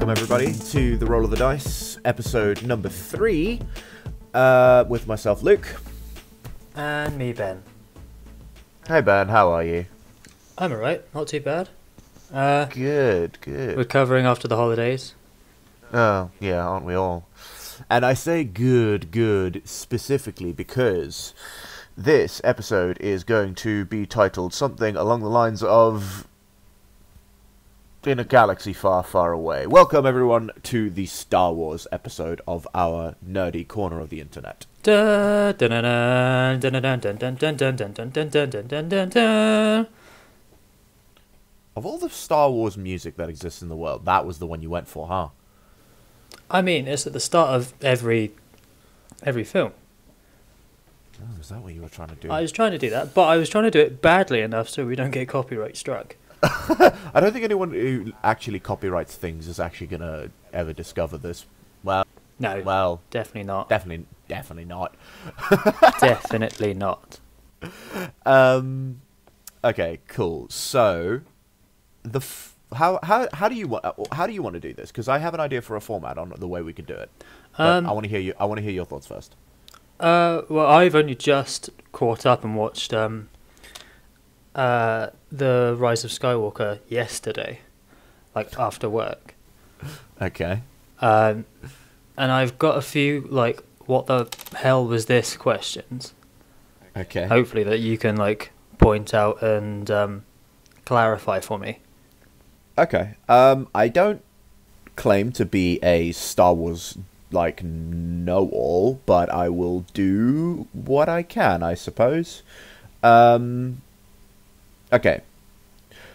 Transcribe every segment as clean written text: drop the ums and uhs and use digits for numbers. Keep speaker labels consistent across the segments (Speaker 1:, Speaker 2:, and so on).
Speaker 1: Welcome everybody to the Roll of the Dice, episode number 3, with myself, Luke.
Speaker 2: And me, Ben.
Speaker 1: Hey Ben, how are you?
Speaker 2: I'm alright, not too bad.
Speaker 1: Good.
Speaker 2: Recovering after the holidays.
Speaker 1: Oh, yeah, aren't we all? And I say good specifically because this episode is going to be titled something along the lines of In a Galaxy Far, Far Away. Welcome everyone to the Star Wars episode of our nerdy corner of the internet. Of all the Star Wars music that exists in the world, that was the one you went for, huh?
Speaker 2: I mean, it's at the start of every film.
Speaker 1: Oh, is that what you were trying to do?
Speaker 2: I was trying to do that, but I was trying to do it badly enough so we don't get copyright struck.
Speaker 1: I don't think anyone who actually copyrights things is actually going to ever discover this. Well,
Speaker 2: Definitely not.
Speaker 1: Definitely not.
Speaker 2: Definitely not.
Speaker 1: Okay, cool. So, how do you want to do this? Because I have an idea for a format on the way we could do it. But I want to hear you. I want to hear your thoughts first.
Speaker 2: Well, I've only just caught up and watched the Rise of Skywalker yesterday, like after work.
Speaker 1: Okay.
Speaker 2: And I've got a few like what the hell was this questions.
Speaker 1: Okay.
Speaker 2: Hopefully that you can like point out and clarify for me.
Speaker 1: Okay. I don't claim to be a Star Wars like know-all, but I will do what I can, I suppose. Okay.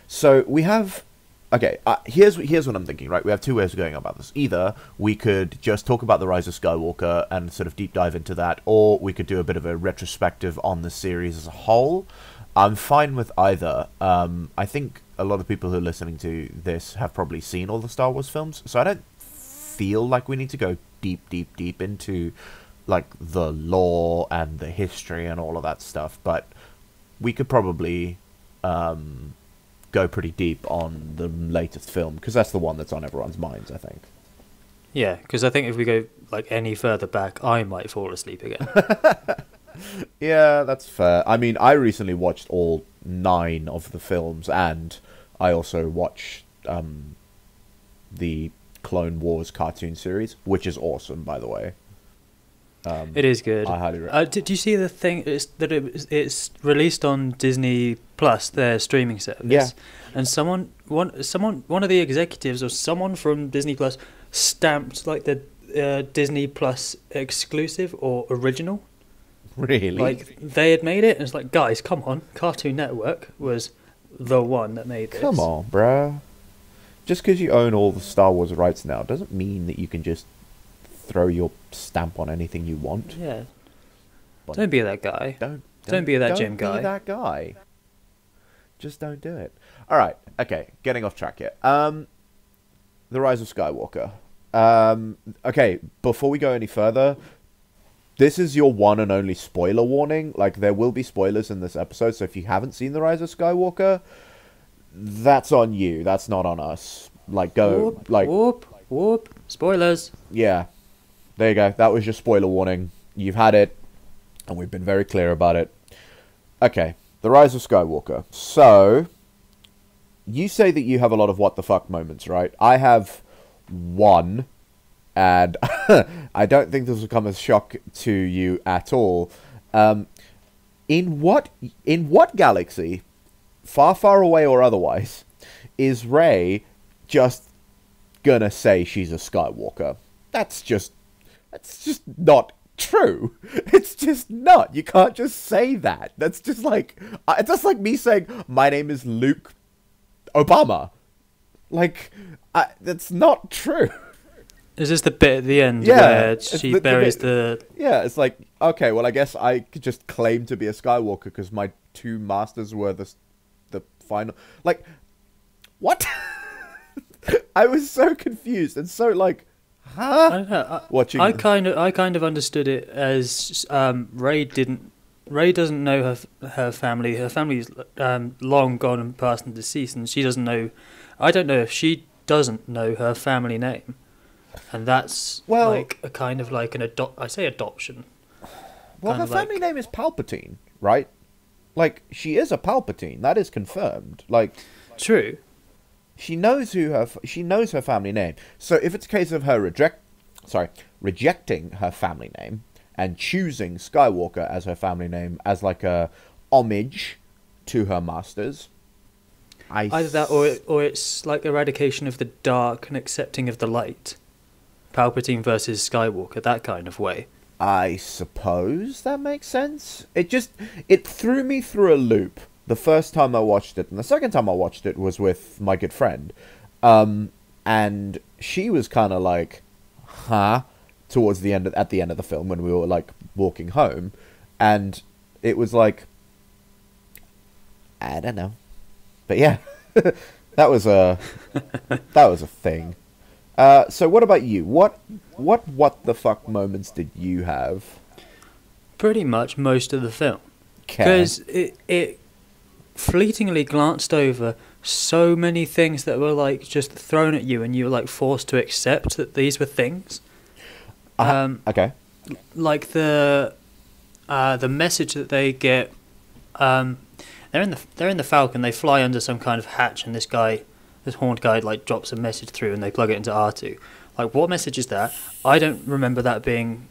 Speaker 1: So we have. Okay. Here's what I'm thinking. Right, we have two ways of going about this. Either we could just talk about the Rise of Skywalker and sort of deep dive into that, or we could do a bit of a retrospective on the series as a whole. I'm fine with either. I think a lot of people who are listening to this have probably seen all the Star Wars films, so I don't feel like we need to go deep into like the lore and the history and all of that stuff. But we could probably go pretty deep on the latest film, because that's the one that's on everyone's minds, I think.
Speaker 2: Yeah, because I think if we go like any further back, I might fall asleep again.
Speaker 1: Yeah, that's fair. I mean, I recently watched all 9 of the films, and I also watched the Clone Wars cartoon series, which is awesome, by the way.
Speaker 2: It is good.
Speaker 1: I highly recommend.
Speaker 2: Did you see the thing? It's released on Disney Plus, their streaming service.
Speaker 1: Yeah.
Speaker 2: And one of the executives or someone from Disney Plus stamped like the Disney Plus exclusive or original.
Speaker 1: Really?
Speaker 2: Like they had made it, and it's like, guys, come on! Cartoon Network was the one that made this.
Speaker 1: Come on, bruh. Just because you own all the Star Wars rights now doesn't mean that you can just throw your stamp on anything you want.
Speaker 2: Yeah.
Speaker 1: But
Speaker 2: Don't be that guy. Don't be that gym guy.
Speaker 1: Don't be that guy. Just don't do it. All right. Okay. Getting off track here. The Rise of Skywalker. Okay. Before we go any further, this is your one and only spoiler warning. Like, there will be spoilers in this episode, so if you haven't seen The Rise of Skywalker, that's on you. That's not on us. Like, go...
Speaker 2: Whoop. Spoilers.
Speaker 1: Yeah. There you go. That was your spoiler warning. You've had it, and we've been very clear about it. Okay. The Rise of Skywalker. So, you say that you have a lot of what the fuck moments, right? I have one, and I don't think this will come as a shock to you at all. In what galaxy, far, far away or otherwise, is Rey just gonna say she's a Skywalker? That's just not true. It's just not. You can't just say that. That's just like me saying my name is Luke Obama. Like, that's not true.
Speaker 2: Is this the bit at the end
Speaker 1: Yeah,
Speaker 2: where she buries the...
Speaker 1: Yeah, it's like, okay, well, I guess I could just claim to be a Skywalker because my 2 masters were the final... Like, what? I was so confused and so, like, huh?
Speaker 2: I don't know.
Speaker 1: Watching...
Speaker 2: I kind of understood it as Rey doesn't know her family. Her family's long gone and past and deceased, and she doesn't know... I don't know if she doesn't know her family name, and that's like a kind of like I say adoption.
Speaker 1: Well, her family name is Palpatine, right? Like, she is a Palpatine. That is confirmed. Like,
Speaker 2: true.
Speaker 1: She knows she knows her family name. So if it's a case of her rejecting her family name and choosing Skywalker as her family name as like a homage to her masters,
Speaker 2: either that or it's like eradication of the dark and accepting of the light. Palpatine versus Skywalker, that kind of way.
Speaker 1: I suppose that makes sense. It threw me through a loop the first time I watched it, and the second time I watched it was with my good friend. And she was kind of like, huh? Towards the end at the end of the film when we were like walking home, and it was like, I don't know. But yeah, that was a thing. So what about you? What the fuck moments did you have?
Speaker 2: Pretty much most of the film. Because it fleetingly glanced over so many things that were like just thrown at you, and you were like forced to accept that these were things.
Speaker 1: Okay.
Speaker 2: Like the message that they get. They're in the Falcon. They fly under some kind of hatch, and this horned guy like drops a message through, and they plug it into R2. Like, what message is that? I don't remember that being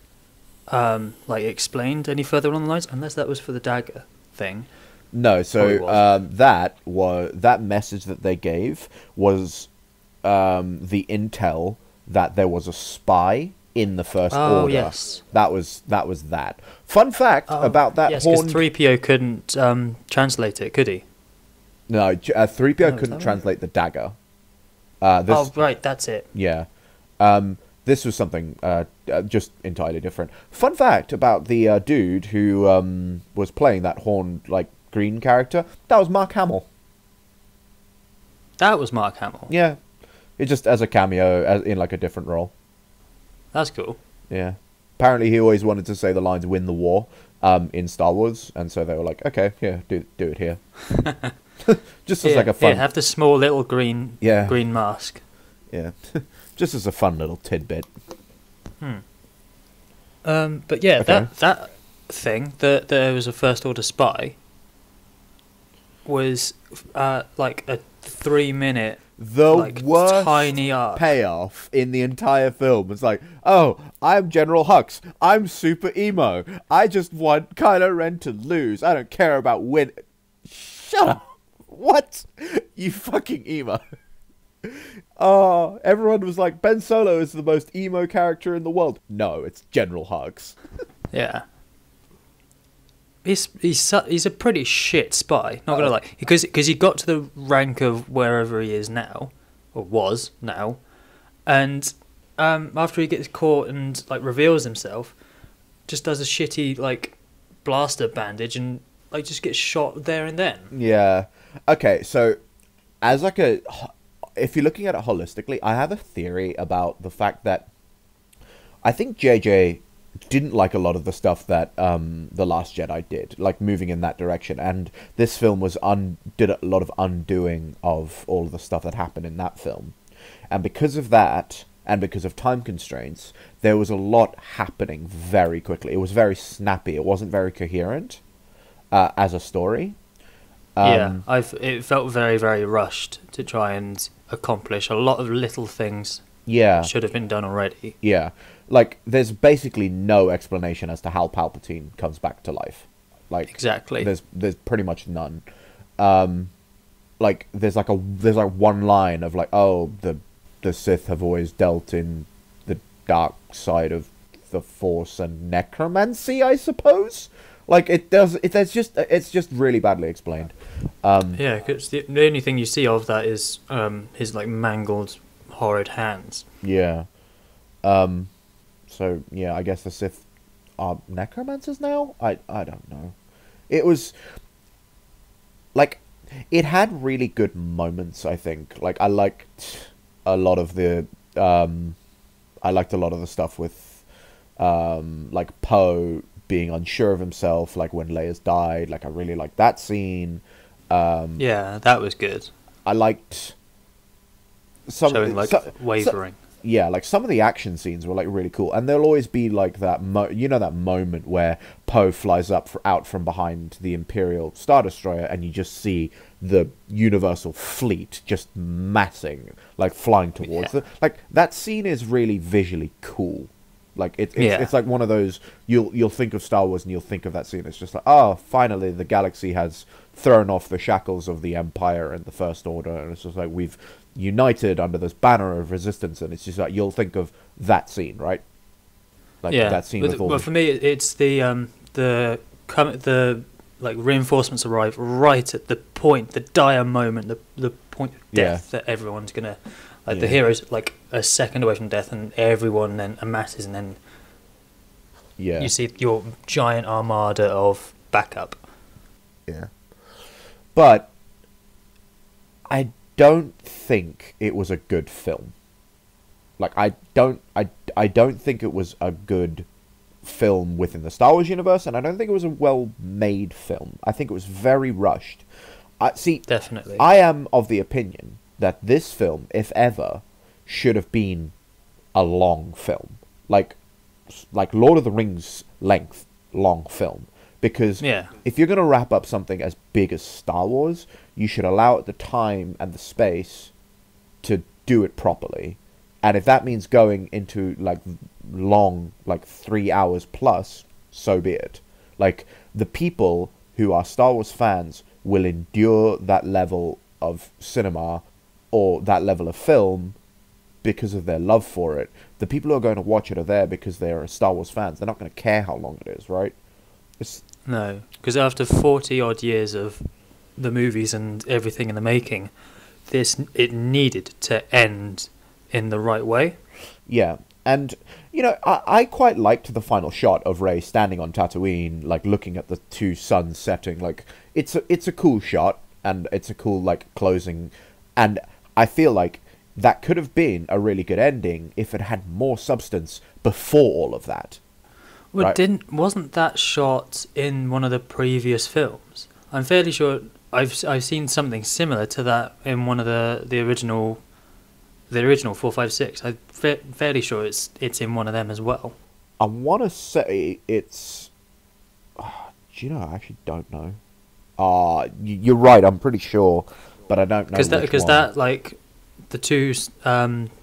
Speaker 2: like explained any further along the lines, unless that was for the dagger thing.
Speaker 1: No, so that message that they gave was the intel that there was a spy in the First Order.
Speaker 2: Oh, yes.
Speaker 1: That was that. Fun fact about that.
Speaker 2: Yes, because 3PO couldn't translate it, could he?
Speaker 1: No, 3PO couldn't translate the dagger.
Speaker 2: Right, that's it.
Speaker 1: Yeah. This was something just entirely different. Fun fact about the dude who was playing that horned, like, green character. That was Mark Hamill.
Speaker 2: That was Mark Hamill?
Speaker 1: Yeah. It just as a cameo, in, like, a different role.
Speaker 2: That's cool.
Speaker 1: Yeah. Apparently he always wanted to say the lines "win the war" in Star Wars, and so they were like, okay, yeah, do it here. Just as like a fun...
Speaker 2: Yeah, have the small little green mask.
Speaker 1: Yeah. Just as a fun little tidbit.
Speaker 2: But yeah, okay. that thing, that there was a First Order spy, was like a 3-minute... worst
Speaker 1: tiny arc payoff in the entire film. It's like, oh, I'm General Hux. I'm super emo. I just want Kylo Ren to lose. I don't care about win. Shut up. What? You fucking emo. Oh, everyone was like, Ben Solo is the most emo character in the world. No, it's General Hux.
Speaker 2: Yeah. He's a pretty shit spy, not gonna lie, because he got to the rank of wherever he is now, or was now, and after he gets caught and like reveals himself, just does a shitty like blaster bandage and like just gets shot there and then.
Speaker 1: Yeah. Okay, so as like if you're looking at it holistically, I have a theory about the fact that I think JJ didn't like a lot of the stuff that The Last Jedi did, like moving in that direction, and this film did a lot of undoing of all of the stuff that happened in that film. And because of that, and because of time constraints, there was a lot happening very quickly. It was very snappy. It wasn't very coherent as a story.
Speaker 2: It felt very, very rushed to try and accomplish a lot of little things.
Speaker 1: Yeah,
Speaker 2: should have been done already.
Speaker 1: Yeah. Like, there's basically no explanation as to how Palpatine comes back to life. Like,
Speaker 2: exactly.
Speaker 1: There's pretty much none. Like, there's one line of like, oh, the Sith have always dealt in the dark side of the Force and necromancy, I suppose. Like, it's just really badly explained.
Speaker 2: Yeah, because the only thing you see of that is his like mangled, horrid hands.
Speaker 1: Yeah. So, yeah, I guess the Sith are necromancers now? I don't know. It was... Like, it had really good moments, I think. Like, I liked a lot of the... I liked a lot of the stuff with, like, Poe being unsure of himself, like, when Leia's died. Like, I really liked that scene.
Speaker 2: Yeah, that was good.
Speaker 1: I liked...
Speaker 2: showing like wavering.
Speaker 1: Yeah, like some of the action scenes were like really cool, and there'll always be like that that moment where Poe flies out from behind the Imperial Star Destroyer, and you just see the Universal Fleet just massing, like flying towards them. Like that scene is really visually cool. Like it's like one of those you'll think of Star Wars and you'll think of that scene. It's just like, oh, finally the galaxy has thrown off the shackles of the Empire and the First Order, and it's just like we've united under this banner of resistance, and it's just like you'll think of that scene, right? Like that scene with all.
Speaker 2: Well, for me, it's the like reinforcements arrive right at the point, the dire moment, the point of death that everyone's gonna. Like the hero's like a second away from death, and everyone then amasses, and then you see your giant armada of backup.
Speaker 1: Yeah, but I don't think it was a good film. Like I don't think it was a good film within the Star Wars universe, and I don't think it was a well-made film. I think it was very rushed.
Speaker 2: Definitely.
Speaker 1: I am of the opinion that this film, if ever, should have been a long film, like Lord of the Rings length long film. Because if you're going to wrap up something as big as Star Wars, you should allow it the time and the space to do it properly. And if that means going into like long, like 3 hours plus, so be it. Like the people who are Star Wars fans will endure that level of cinema or that level of film because of their love for it. The people who are going to watch it are there because they are Star Wars fans. They're not going to care how long it is, right?
Speaker 2: No, because after 40 odd years of the movies and everything in the making, it needed to end in the right way.
Speaker 1: Yeah, and you know, I quite liked the final shot of Rey standing on Tatooine, like looking at the two suns setting. Like it's a cool shot, and it's a cool like closing, and I feel like that could have been a really good ending if it had more substance before all of that.
Speaker 2: Well,
Speaker 1: right?
Speaker 2: Wasn't that shot in one of the previous films? I'm fairly sure I've seen something similar to that in one of the original 456. I'm fairly sure it's in one of them as well.
Speaker 1: I want to say it's. Do you know? I actually don't know. You're right. I'm pretty sure, but I don't know
Speaker 2: because that like the two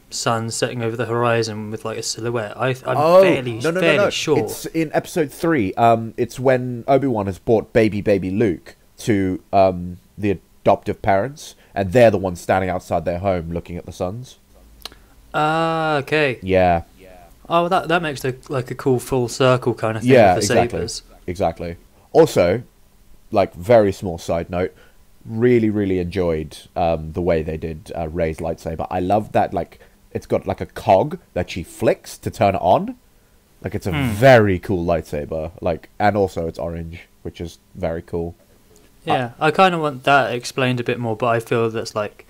Speaker 2: suns setting over the horizon with like a silhouette. I'm fairly sure
Speaker 1: it's in episode 3. It's when Obi-Wan has brought baby Luke to the adoptive parents, and they're the ones standing outside their home looking at the suns.
Speaker 2: Okay.
Speaker 1: Yeah.
Speaker 2: Oh, that makes a cool full circle kind of thing with the sabers.
Speaker 1: Exactly. Also, like very small side note, really enjoyed the way they did Rey's lightsaber. I love that like it's got like a cog that she flicks to turn it on. Like it's a very cool lightsaber. Like, and also it's orange, which is very cool.
Speaker 2: Yeah, I kind of want that explained a bit more, but I feel that's like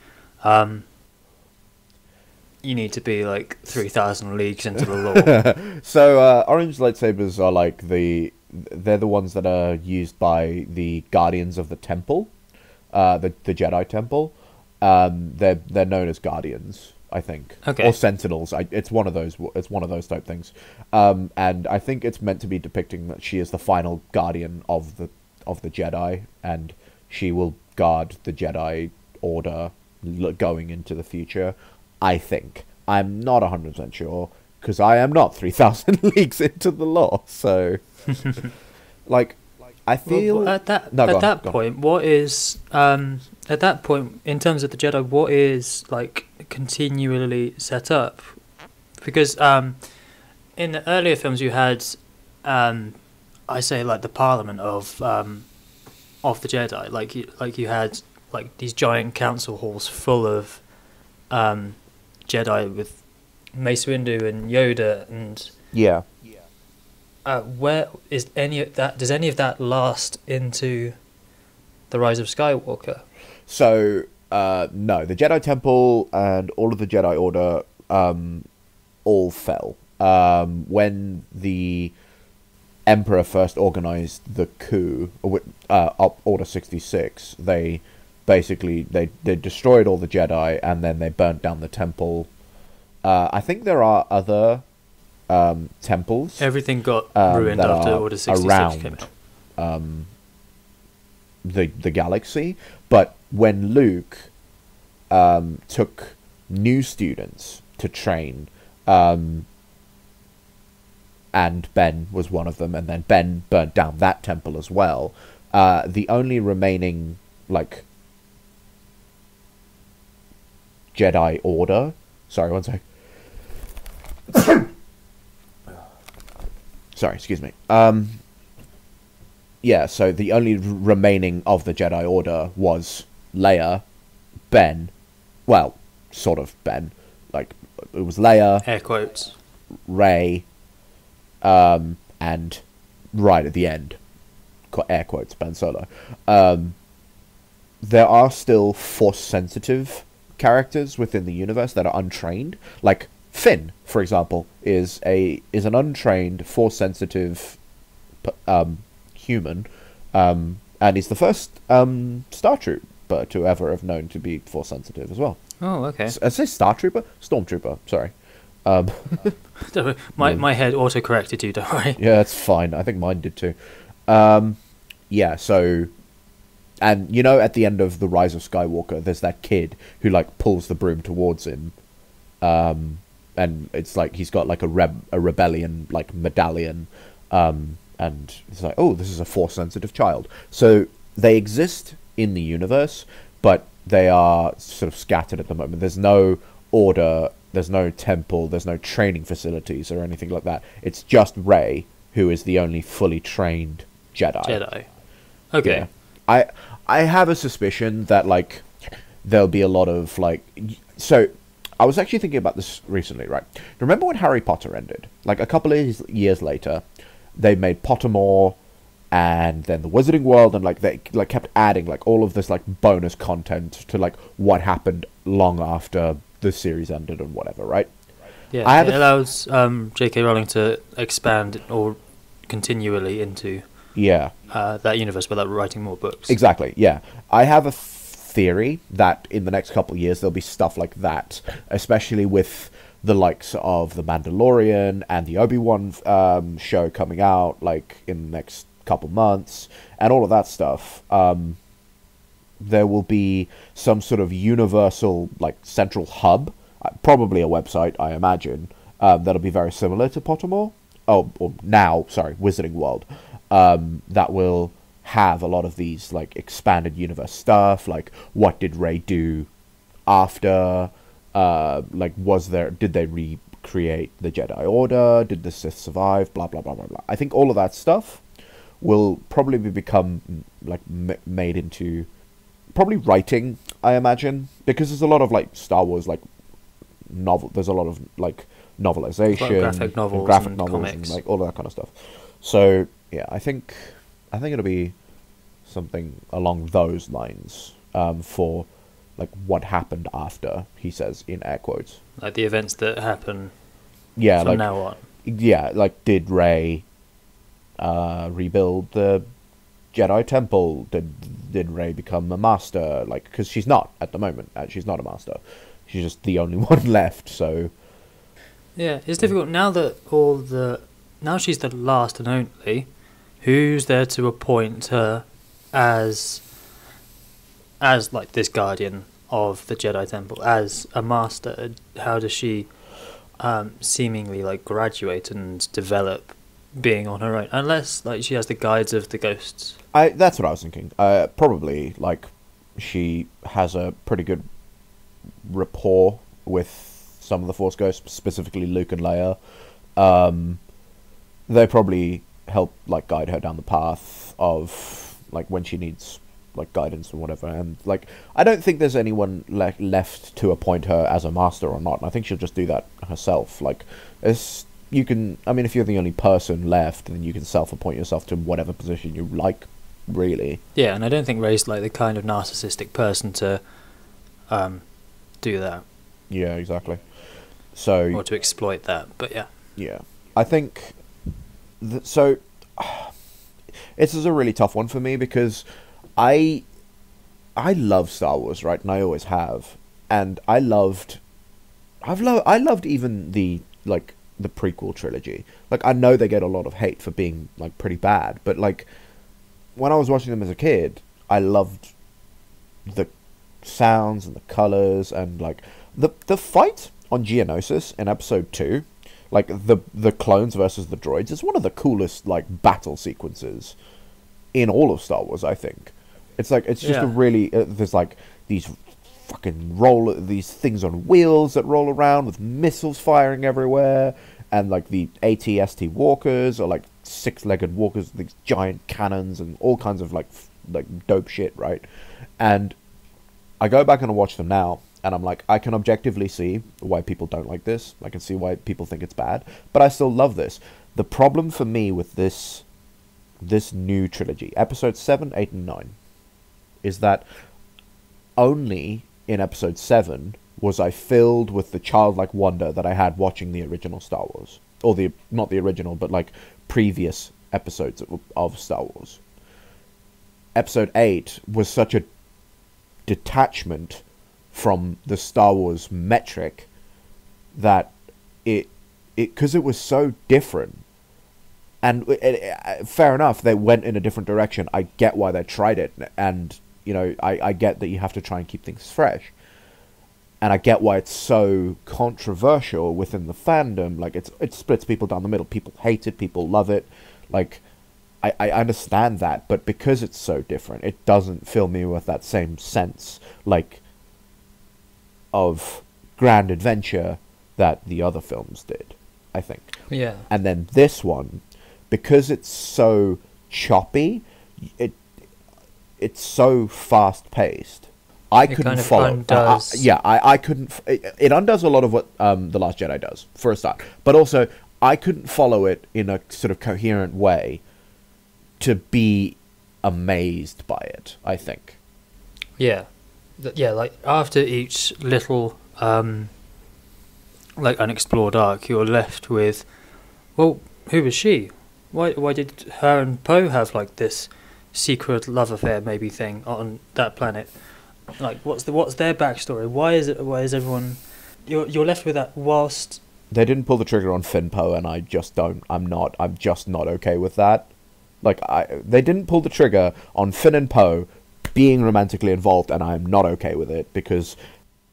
Speaker 2: you need to be like 3,000 leagues into the lore.
Speaker 1: So orange lightsabers are like they're the ones that are used by the Guardians of the Temple, the Jedi Temple. They're known as Guardians, I think, or Sentinels. It's one of those. It's one of those type things. And I think it's meant to be depicting that she is the final guardian of the Jedi, and she will guard the Jedi Order going into the future. I think. I'm not 100% sure, because I am not 3,000 leagues into the lore, so... like, I feel...
Speaker 2: Well, at that point, what is... at that point, in terms of the Jedi, what is, like, continually set up? Because in the earlier films you had, I say, like, the Parliament of the Jedi. Like you had, like, these giant council halls full of... Jedi with Mace Windu and Yoda and where is any of that? Does any of that last into the Rise of Skywalker?
Speaker 1: So no, the Jedi Temple and all of the Jedi Order all fell when the Emperor first organized the coup. Order 66. They basically they destroyed all the Jedi, and then they burnt down the temple. I think there are other temples.
Speaker 2: Everything got ruined after Order 66 came out.
Speaker 1: The galaxy, but when Luke took new students to train, and Ben was one of them, and then Ben burnt down that temple as well. The only remaining like Jedi Order. Sorry, one sec. Sorry, excuse me. Yeah, so the only remaining of the Jedi Order was Leia, Ben, well, sort of Ben, like, it was Leia,
Speaker 2: Air quotes,
Speaker 1: Rey, and right at the end, air quotes, Ben Solo. There are still Force-sensitive characters within the universe that are untrained, like Finn, for example, is an untrained, Force-sensitive human, and he's the first Star Trooper to ever have known to be Force sensitive as well.
Speaker 2: Oh, okay.
Speaker 1: I say Star Trooper? Stormtrooper, sorry.
Speaker 2: My head auto-corrected you, don't worry.
Speaker 1: Yeah, that's fine. I think mine did too. Yeah, so... And, you know, at the end of The Rise of Skywalker, there's that kid who, like, pulls the broom towards him. And it's like he's got, like, a rebellion, like, medallion. And it's like, oh, this is a Force-sensitive child. So they exist in the universe, but they are sort of scattered at the moment. There's no order, there's no temple, there's no training facilities or anything like that. It's just Rey, who is the only fully trained Jedi.
Speaker 2: Okay.
Speaker 1: Yeah. I have a suspicion that, like, there'll be a lot of, like... So, I was actually thinking about this recently, right? Remember when Harry Potter ended? Like, a couple of years later, they made Pottermore, and then the Wizarding World, and, like, they, like, kept adding, like, all of this, like, bonus content to, like, what happened long after the series ended and whatever, right?
Speaker 2: Yeah, it allows J.K. Rowling to expand or continually into...
Speaker 1: Yeah.
Speaker 2: That universe without writing more books.
Speaker 1: Exactly, yeah. I have a theory that in the next couple of years there'll be stuff like that, especially with the likes of The Mandalorian and the Obi-Wan show coming out, like, in the next couple months, and all of that stuff. There will be some sort of universal, like, central hub, probably a website, I imagine, that'll be very similar to Pottermore. Wizarding World. That will have a lot of these, like, expanded universe stuff, like, what did Rey do after, like, did they recreate the Jedi Order, did the Sith survive, blah, blah, blah, blah, blah. I think all of that stuff will probably become, like, made into, probably writing, I imagine, because there's a lot of, like, Star Wars, like, there's a lot of, like, novelization,
Speaker 2: graphic novels,
Speaker 1: graphic
Speaker 2: and
Speaker 1: novels,
Speaker 2: comics,
Speaker 1: and, like, all of that kind of stuff. So, yeah, I think it'll be something along those lines, for, like, what happened after, he says, in air quotes.
Speaker 2: Like the events that happen
Speaker 1: from
Speaker 2: like, now on.
Speaker 1: Yeah, like, did Rey rebuild the Jedi Temple? Did Rey become a master? Like, because she's not, at the moment. She's not a master. She's just the only one left, so...
Speaker 2: Yeah, it's difficult now that now she's the last and only. Who's there to appoint her as like this guardian of the Jedi Temple, as a master? How does she seemingly, like, graduate and develop being on her own? Unless, like, she has the guides of the ghosts.
Speaker 1: That's what I was thinking. Probably, like, she has a pretty good rapport with some of the Force ghosts, specifically Luke and Leia. They probably help, like, guide her down the path of, like, when she needs, like, guidance and whatever. And, like, I don't think there's anyone left to appoint her as a master or not. And I think she'll just do that herself. Like, if you're the only person left, then you can self-appoint yourself to whatever position you like, really.
Speaker 2: Yeah, and I don't think Rey's, like, the kind of narcissistic person to do that.
Speaker 1: Yeah, exactly. So,
Speaker 2: or to exploit that, but yeah.
Speaker 1: Yeah. I think... This is a really tough one for me, because I I love Star Wars, right? And I always have. And I loved even the, like, the prequel trilogy. Like, I know they get a lot of hate for being, like, pretty bad, but, like, when I was watching them as a kid, I loved the sounds and the colors and, like, the fight on Geonosis in episode 2, like, the clones versus the droids, is one of the coolest, like, battle sequences in all of Star Wars, I think. It's like, it's just a really, there's, like, these these things on wheels that roll around with missiles firing everywhere, and, like, the AT-ST walkers, or, like, six-legged walkers, these giant cannons and all kinds of, like dope shit, right? And I go back and watch them now, and I'm like, I can objectively see why people don't like this. I can see why people think it's bad, but I still love this. The problem for me with this new trilogy, episodes 7, 8, and 9, is that only in episode 7 was I filled with the childlike wonder that I had watching the original Star Wars. Or not the original, but, like, previous episodes of Star Wars. Episode 8 was such a detachment from the Star Wars metric that because it was so different. And fair enough, they went in a different direction. I get why they tried it, and, you know, I get that you have to try and keep things fresh. And I get why it's so controversial within the fandom. Like, it splits people down the middle. People hate it, people love it. Like, I understand that, but because it's so different, it doesn't fill me with that same sense, like, of grand adventure that the other films did, I think.
Speaker 2: Yeah.
Speaker 1: And then this one, because it's so choppy, it's so fast-paced, I couldn't follow. I couldn't. It undoes a lot of what The Last Jedi does, for a start. But also, I couldn't follow it in a sort of coherent way to be amazed by it, I think.
Speaker 2: Yeah. Yeah, like, after each little, like, unexplored arc, you're left with, well, who was she? Why did her and Poe have, like, this secret love affair maybe thing on that planet? Like, what's their backstory? Why is everyone... You're left with that whilst...
Speaker 1: They didn't pull the trigger on Finn Poe, and I'm just not okay with that. Like, they didn't pull the trigger on Finn and Poe being romantically involved, and I'm not okay with it, because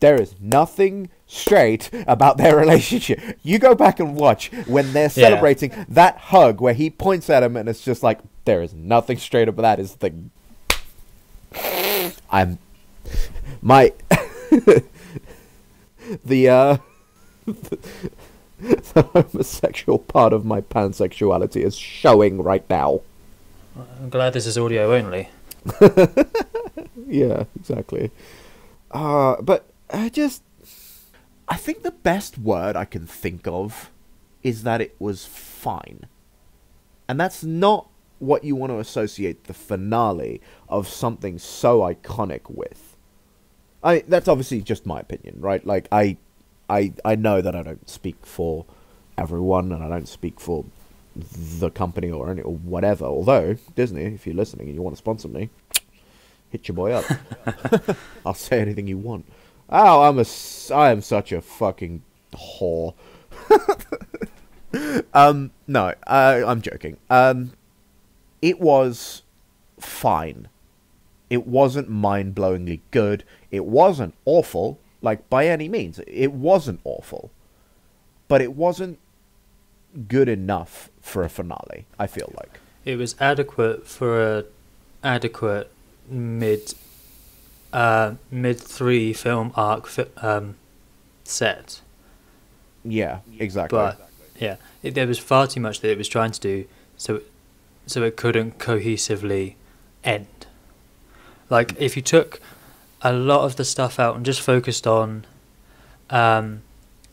Speaker 1: there is nothing straight about their relationship. You go back and watch when they're celebrating that hug where he points at him, and it's just like, there is nothing straight about that. Is the... the homosexual part of my pansexuality is showing right now.
Speaker 2: I'm glad this is audio only.
Speaker 1: Yeah, exactly. But I think the best word I can think of is that it was fine. And that's not what you want to associate the finale of something so iconic with. That's obviously just my opinion, right? Like, I know that I don't speak for everyone, and I don't speak for the company or whatever. Although, Disney, if you're listening and you want to sponsor me, hit your boy up. I'll say anything you want. Oh, I am such a fucking whore. No, I'm joking. It was fine. It wasn't mind-blowingly good. It wasn't awful, like, by any means. It wasn't awful. But it wasn't good enough for a finale, I feel like.
Speaker 2: It was adequate for a adequate mid 3 film arc set.
Speaker 1: Yeah, exactly.
Speaker 2: But yeah, there was far too much that it was trying to do, so it couldn't cohesively end. Like, if you took a lot of the stuff out and just focused on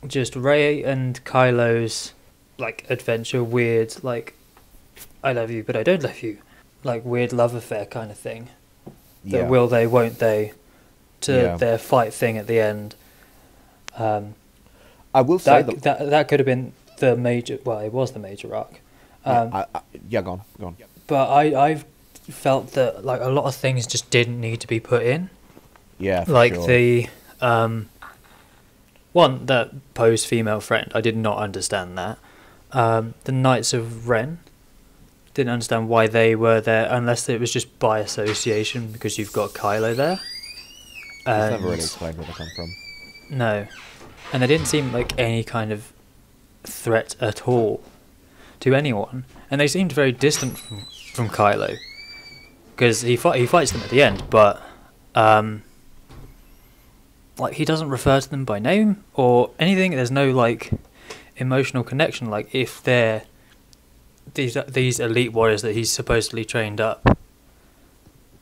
Speaker 2: just Rey and Kylo's, like, adventure, weird, like, I love you but I don't love you, like, weird love affair kind of thing. The will they, won't they, to their fight thing at the end.
Speaker 1: I will say
Speaker 2: that could have been the major. Well, it was the major arc.
Speaker 1: Go on.
Speaker 2: But I felt that like a lot of things just didn't need to be put in.
Speaker 1: Yeah, for
Speaker 2: Like
Speaker 1: sure.
Speaker 2: the one that Poe's female friend, I did not understand that. The Knights of Ren, didn't understand why they were there unless it was just by association because you've got Kylo there.
Speaker 1: It's never really explained where they come from.
Speaker 2: No, and they didn't seem like any kind of threat at all to anyone, and they seemed very distant from Kylo because he fights them at the end, but like he doesn't refer to them by name or anything. There's no like emotional connection. Like if they're these elite warriors that he's supposedly trained up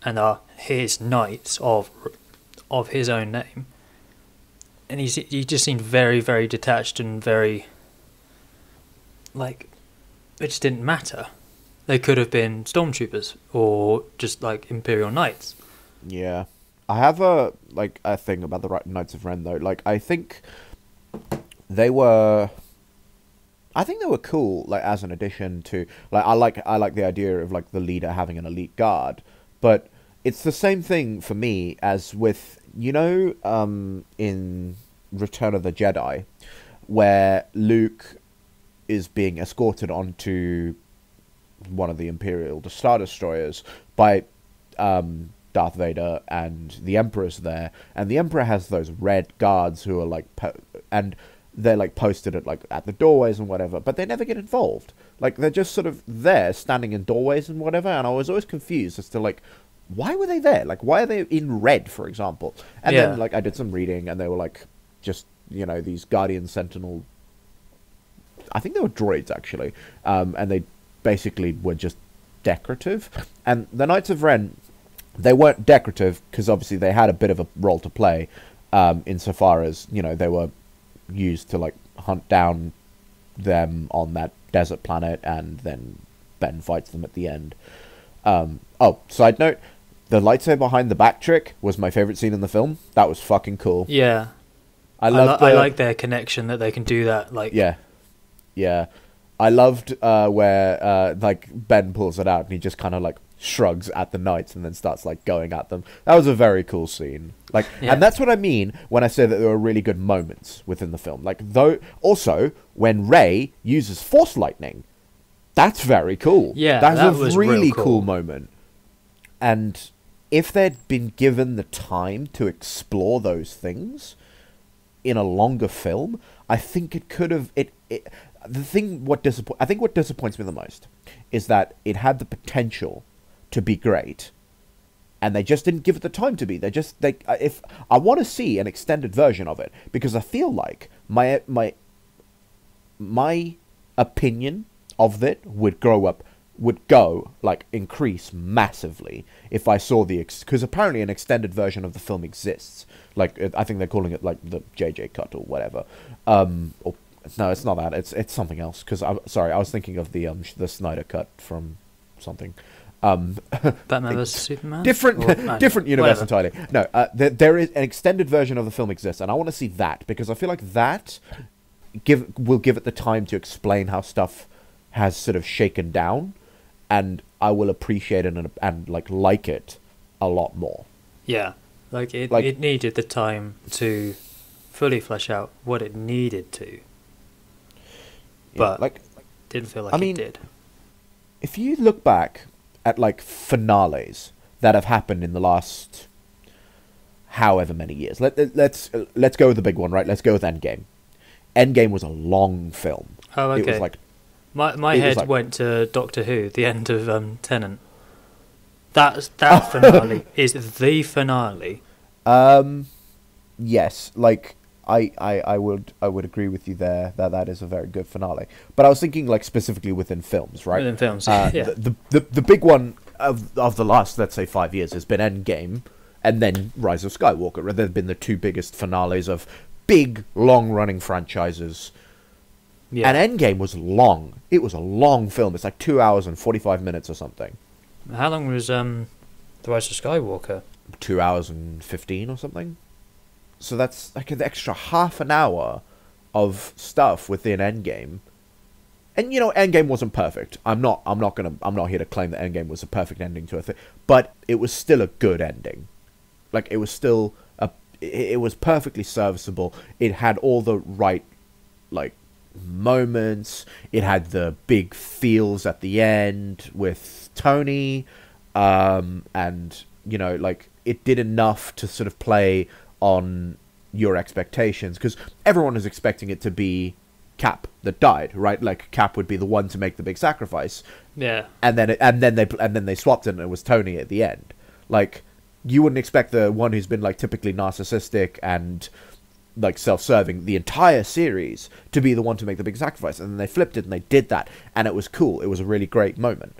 Speaker 2: and are his knights of his own name, and he just seemed very, very detached and very like it just didn't matter. They could have been stormtroopers or just like Imperial Knights.
Speaker 1: Yeah. I have a thing about the Knights of Ren though. Like I think they were cool, like as an addition to like I like the idea of like the leader having an elite guard, but it's the same thing for me as with in Return of the Jedi, where Luke is being escorted onto one of the Imperial Star Destroyers by Darth Vader, and the Emperor's there, and the Emperor has those red guards who are like and they're like posted at the doorways and whatever, but they never get involved. Like they're just sort of there standing in doorways and whatever, and I was always confused as to like why were they there? Like why are they in red, for example? And then like I did some reading and they were like just these Guardian Sentinel, I think they were droids actually, and they basically were just decorative. And the Knights of Ren, they weren't decorative because obviously they had a bit of a role to play, insofar as they were used to like hunt down them on that desert planet, and then Ben fights them at the end. Oh, side note, the lightsaber behind the back trick was my favorite scene in the film. That was fucking cool.
Speaker 2: Yeah, I like their connection that they can do that. Like
Speaker 1: yeah. I loved where like Ben pulls it out and he just kind of like shrugs at the knights and then starts like going at them. That was a very cool scene. Like, and that's what I mean when I say that there were really good moments within the film. Like, though, also when Rey uses Force lightning, that's very cool.
Speaker 2: Yeah,
Speaker 1: that was a really cool moment. And if they'd been given the time to explore those things in a longer film, I think it could have what disappoints me the most is that it had the potential to be great, and they just didn't give it the time to be. If I want to see an extended version of it, because I feel like my opinion of it would increase massively if I saw because apparently an extended version of the film exists. Like I think they're calling it like the JJ cut or whatever. Or no, it's not that. It's something else. Because I was thinking of the Snyder cut from something.
Speaker 2: Batman vs Superman.
Speaker 1: Different universe
Speaker 2: whatever.
Speaker 1: entirely. No, there is an extended version of the film exists, and I want to see that because I feel like that will give it the time to explain how stuff has sort of shaken down, and I will appreciate it and like it a lot more.
Speaker 2: Yeah, it needed the time to fully flesh out what it needed to. But didn't feel like it did.
Speaker 1: If you look back at like finales that have happened in the last however many years, let's go with the big one, right? Let's go with Endgame. Endgame was a long film.
Speaker 2: Oh, okay.
Speaker 1: It was like
Speaker 2: my head went to Doctor Who, the end of Tennant. That finale is the finale.
Speaker 1: Yes, like I would agree with you there that is a very good finale. But I was thinking like specifically within films, right?
Speaker 2: Within films, yeah.
Speaker 1: The big one of the last, let's say, 5 years has been Endgame, and then Rise of Skywalker. They've been the two biggest finales of big, long-running franchises. Yeah. And Endgame was long. It was a long film. It's like 2 hours and 45 minutes or something.
Speaker 2: How long was The Rise of Skywalker?
Speaker 1: 2 hours and 15 or something. So that's like an extra half an hour of stuff within Endgame. And Endgame wasn't perfect. I'm not here to claim that Endgame was a perfect ending to a thing, but it was still a good ending. Like, it was still it was perfectly serviceable. It had all the right, like, moments. It had the big feels at the end with Tony, and like, it did enough to sort of play on your expectations, because everyone was expecting it to be Cap that died, right? Like, Cap would be the one to make the big sacrifice.
Speaker 2: Yeah.
Speaker 1: And then they swapped it, and it was Tony at the end. Like, you wouldn't expect the one who's been, like, typically narcissistic and, like, self-serving the entire series to be the one to make the big sacrifice. And then they flipped it, and they did that, and it was cool. It was a really great moment.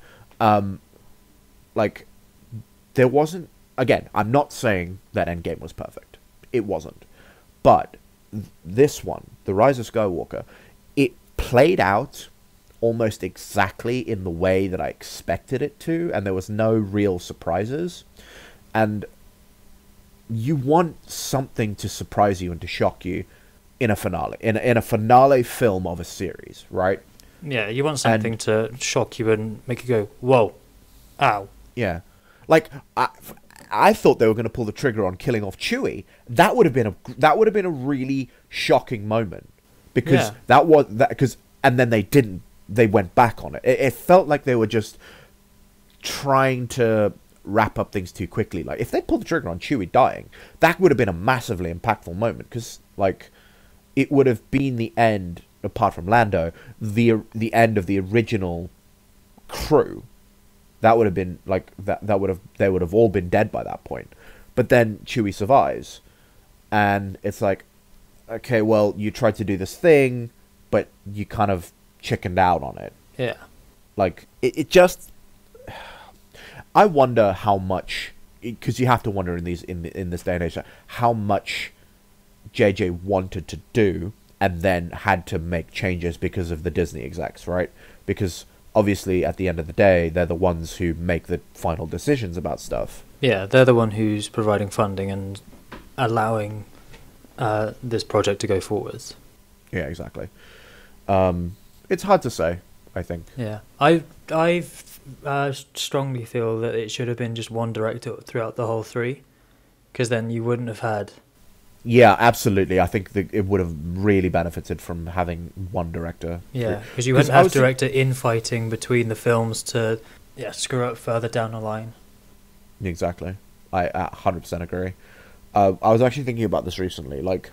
Speaker 1: Like, there wasn't... Again, I'm not saying that Endgame was perfect. It wasn't. But this one, The Rise of Skywalker, it played out almost exactly in the way that I expected it to, and there was no real surprises. And you want something to surprise you and to shock you in a finale, in a finale film of a series, right?
Speaker 2: Yeah, you want something to shock you and make you go, whoa, ow.
Speaker 1: Yeah. Like, I thought they were going to pull the trigger on killing off Chewie. That would have been a really shocking moment, because and then they didn't. They went back on it. It felt like they were just trying to wrap up things too quickly. Like, if they pulled the trigger on Chewie dying, that would have been a massively impactful moment, because, like, it would have been the end, apart from Lando, the end of the original crew. That would have been, like, they would have all been dead by that point. But then Chewie survives, and it's like, okay, well, you tried to do this thing, but you kind of chickened out on it.
Speaker 2: Yeah.
Speaker 1: Like, it just... I wonder how much, because you have to wonder in this day and age, how much JJ wanted to do and then had to make changes because of the Disney execs, right? Because obviously at the end of the day, they're the ones who make the final decisions about stuff.
Speaker 2: Yeah, they're the one who's providing funding and allowing this project to go forwards.
Speaker 1: Yeah, exactly. It's hard to say, I think.
Speaker 2: Yeah, I strongly feel that it should have been just one director throughout the whole three, because then you wouldn't have had...
Speaker 1: Yeah, absolutely. I think it would have really benefited from having one director.
Speaker 2: Yeah, because you wouldn't have director infighting between the films to screw up further down the line.
Speaker 1: Exactly. I 100% agree. I was actually thinking about this recently. Like,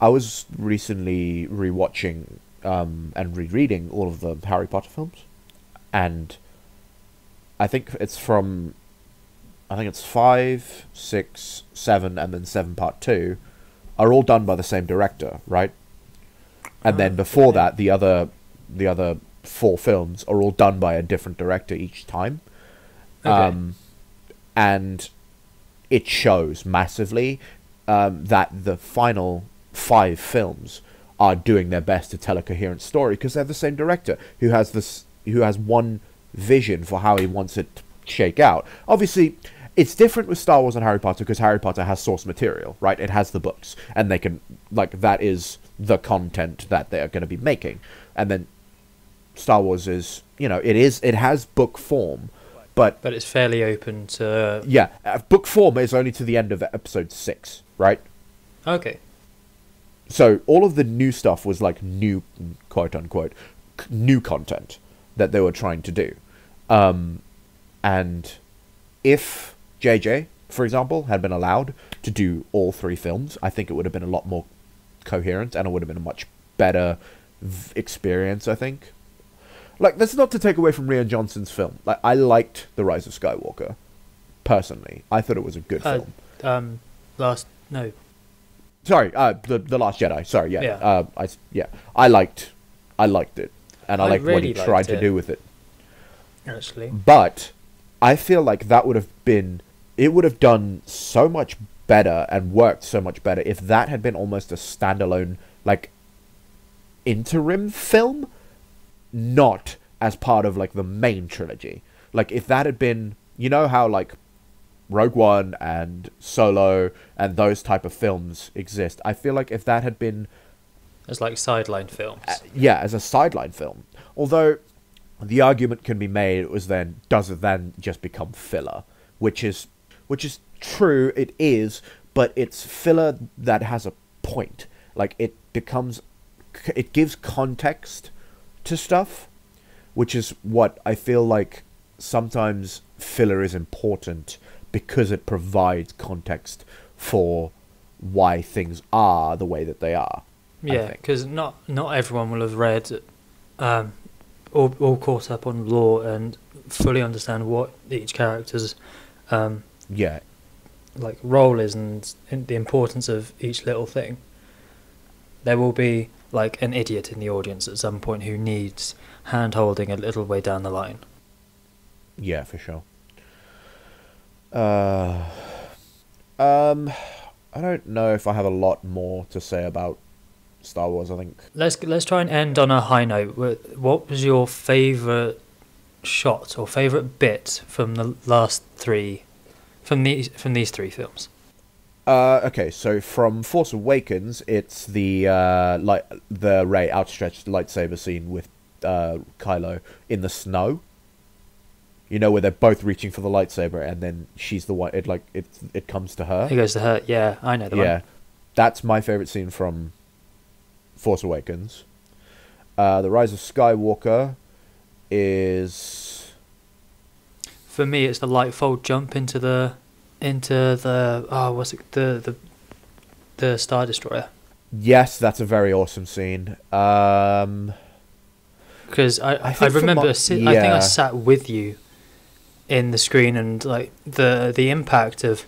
Speaker 1: I was recently rewatching and rereading all of the Harry Potter films. And I think it's 5, 6, 7, and then 7 Part 2 are all done by the same director, right? And then before that, the other 4 films are all done by a different director each time. Okay. And it shows massively that the final 5 films are doing their best to tell a coherent story, because they're the same director who has one vision for how he wants it to shake out. Obviously, it's different with Star Wars and Harry Potter, because Harry Potter has source material, right? It has the books, and they can, like, that is the content that they're going to be making. And then Star Wars is, it has book form, but
Speaker 2: it's fairly open to...
Speaker 1: Yeah, book form is only to the end of episode 6, right?
Speaker 2: Okay.
Speaker 1: So all of the new stuff was, like, new, quote-unquote, new content that they were trying to do. And if JJ, for example, had been allowed to do all 3 films, I think it would have been a lot more coherent, and it would have been a much better experience, I think. Like, that's not to take away from Rian Johnson's film. Like, I liked The Rise of Skywalker, personally. I thought it was a good film.
Speaker 2: The Last Jedi.
Speaker 1: Sorry, yeah.
Speaker 2: Yeah.
Speaker 1: I liked it. And I liked
Speaker 2: really
Speaker 1: what he tried to do with it.
Speaker 2: Actually.
Speaker 1: But I feel like it would have done so much better and worked so much better if that had been almost a standalone, like, interim film, not as part of, like, the main trilogy. Like, if that had been, you know how, like, Rogue One and Solo and those type of films exist, I feel like if that had been
Speaker 2: As like sideline films.
Speaker 1: Yeah, as a sideline film. Although the argument can be made it was then does it then just become filler, which is true. It is, but it's filler that has a point. Like it gives context to stuff, which is what I feel like sometimes filler is important because it provides context for why things are the way that they are.
Speaker 2: Yeah, because not everyone will have read all caught up on lore and fully understand what each character's like role is and the importance of each little thing. There will be like an idiot in the audience at some point who needs hand-holding a little way down the line.
Speaker 1: Yeah, for sure. I don't know if I have a lot more to say about Star Wars. I think
Speaker 2: let's try and end on a high note. What was your favourite shot or favourite bit from the last three, from these three films?
Speaker 1: Okay, so from Force Awakens, it's the Rey outstretched lightsaber scene with Kylo in the snow. You know, where they're both reaching for the lightsaber, and then she's the one. It comes to her.
Speaker 2: It goes to her. Yeah, I know the one.
Speaker 1: Yeah, that's my favorite scene from Force Awakens. The Rise of Skywalker is,
Speaker 2: for me, it's the lightfold jump into the what's it, the Star Destroyer.
Speaker 1: Yes, that's a very awesome scene.
Speaker 2: Because I remember I think I sat with you in the screen, and like the impact of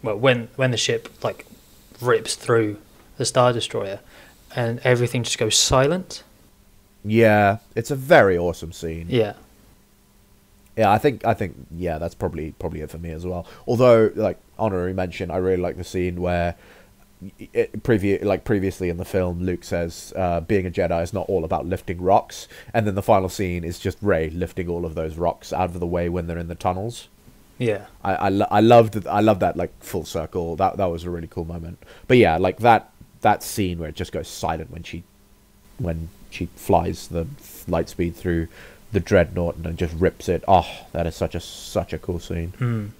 Speaker 2: when the ship like rips through the Star Destroyer and everything just goes silent.
Speaker 1: Yeah, it's a very awesome scene.
Speaker 2: Yeah,
Speaker 1: I think yeah, that's probably it for me as well. Although, like, honorary mention, I really like the scene where previously in the film, Luke says, being a Jedi is not all about lifting rocks, and then the final scene is just Rey lifting all of those rocks out of the way when they're in the tunnels.
Speaker 2: Yeah,
Speaker 1: I loved that, like, full circle. That was a really cool moment. But yeah, like that scene where it just goes silent when she flies the light speed through the dreadnought and then just rips it. Oh, that is such a cool scene.
Speaker 2: Mm.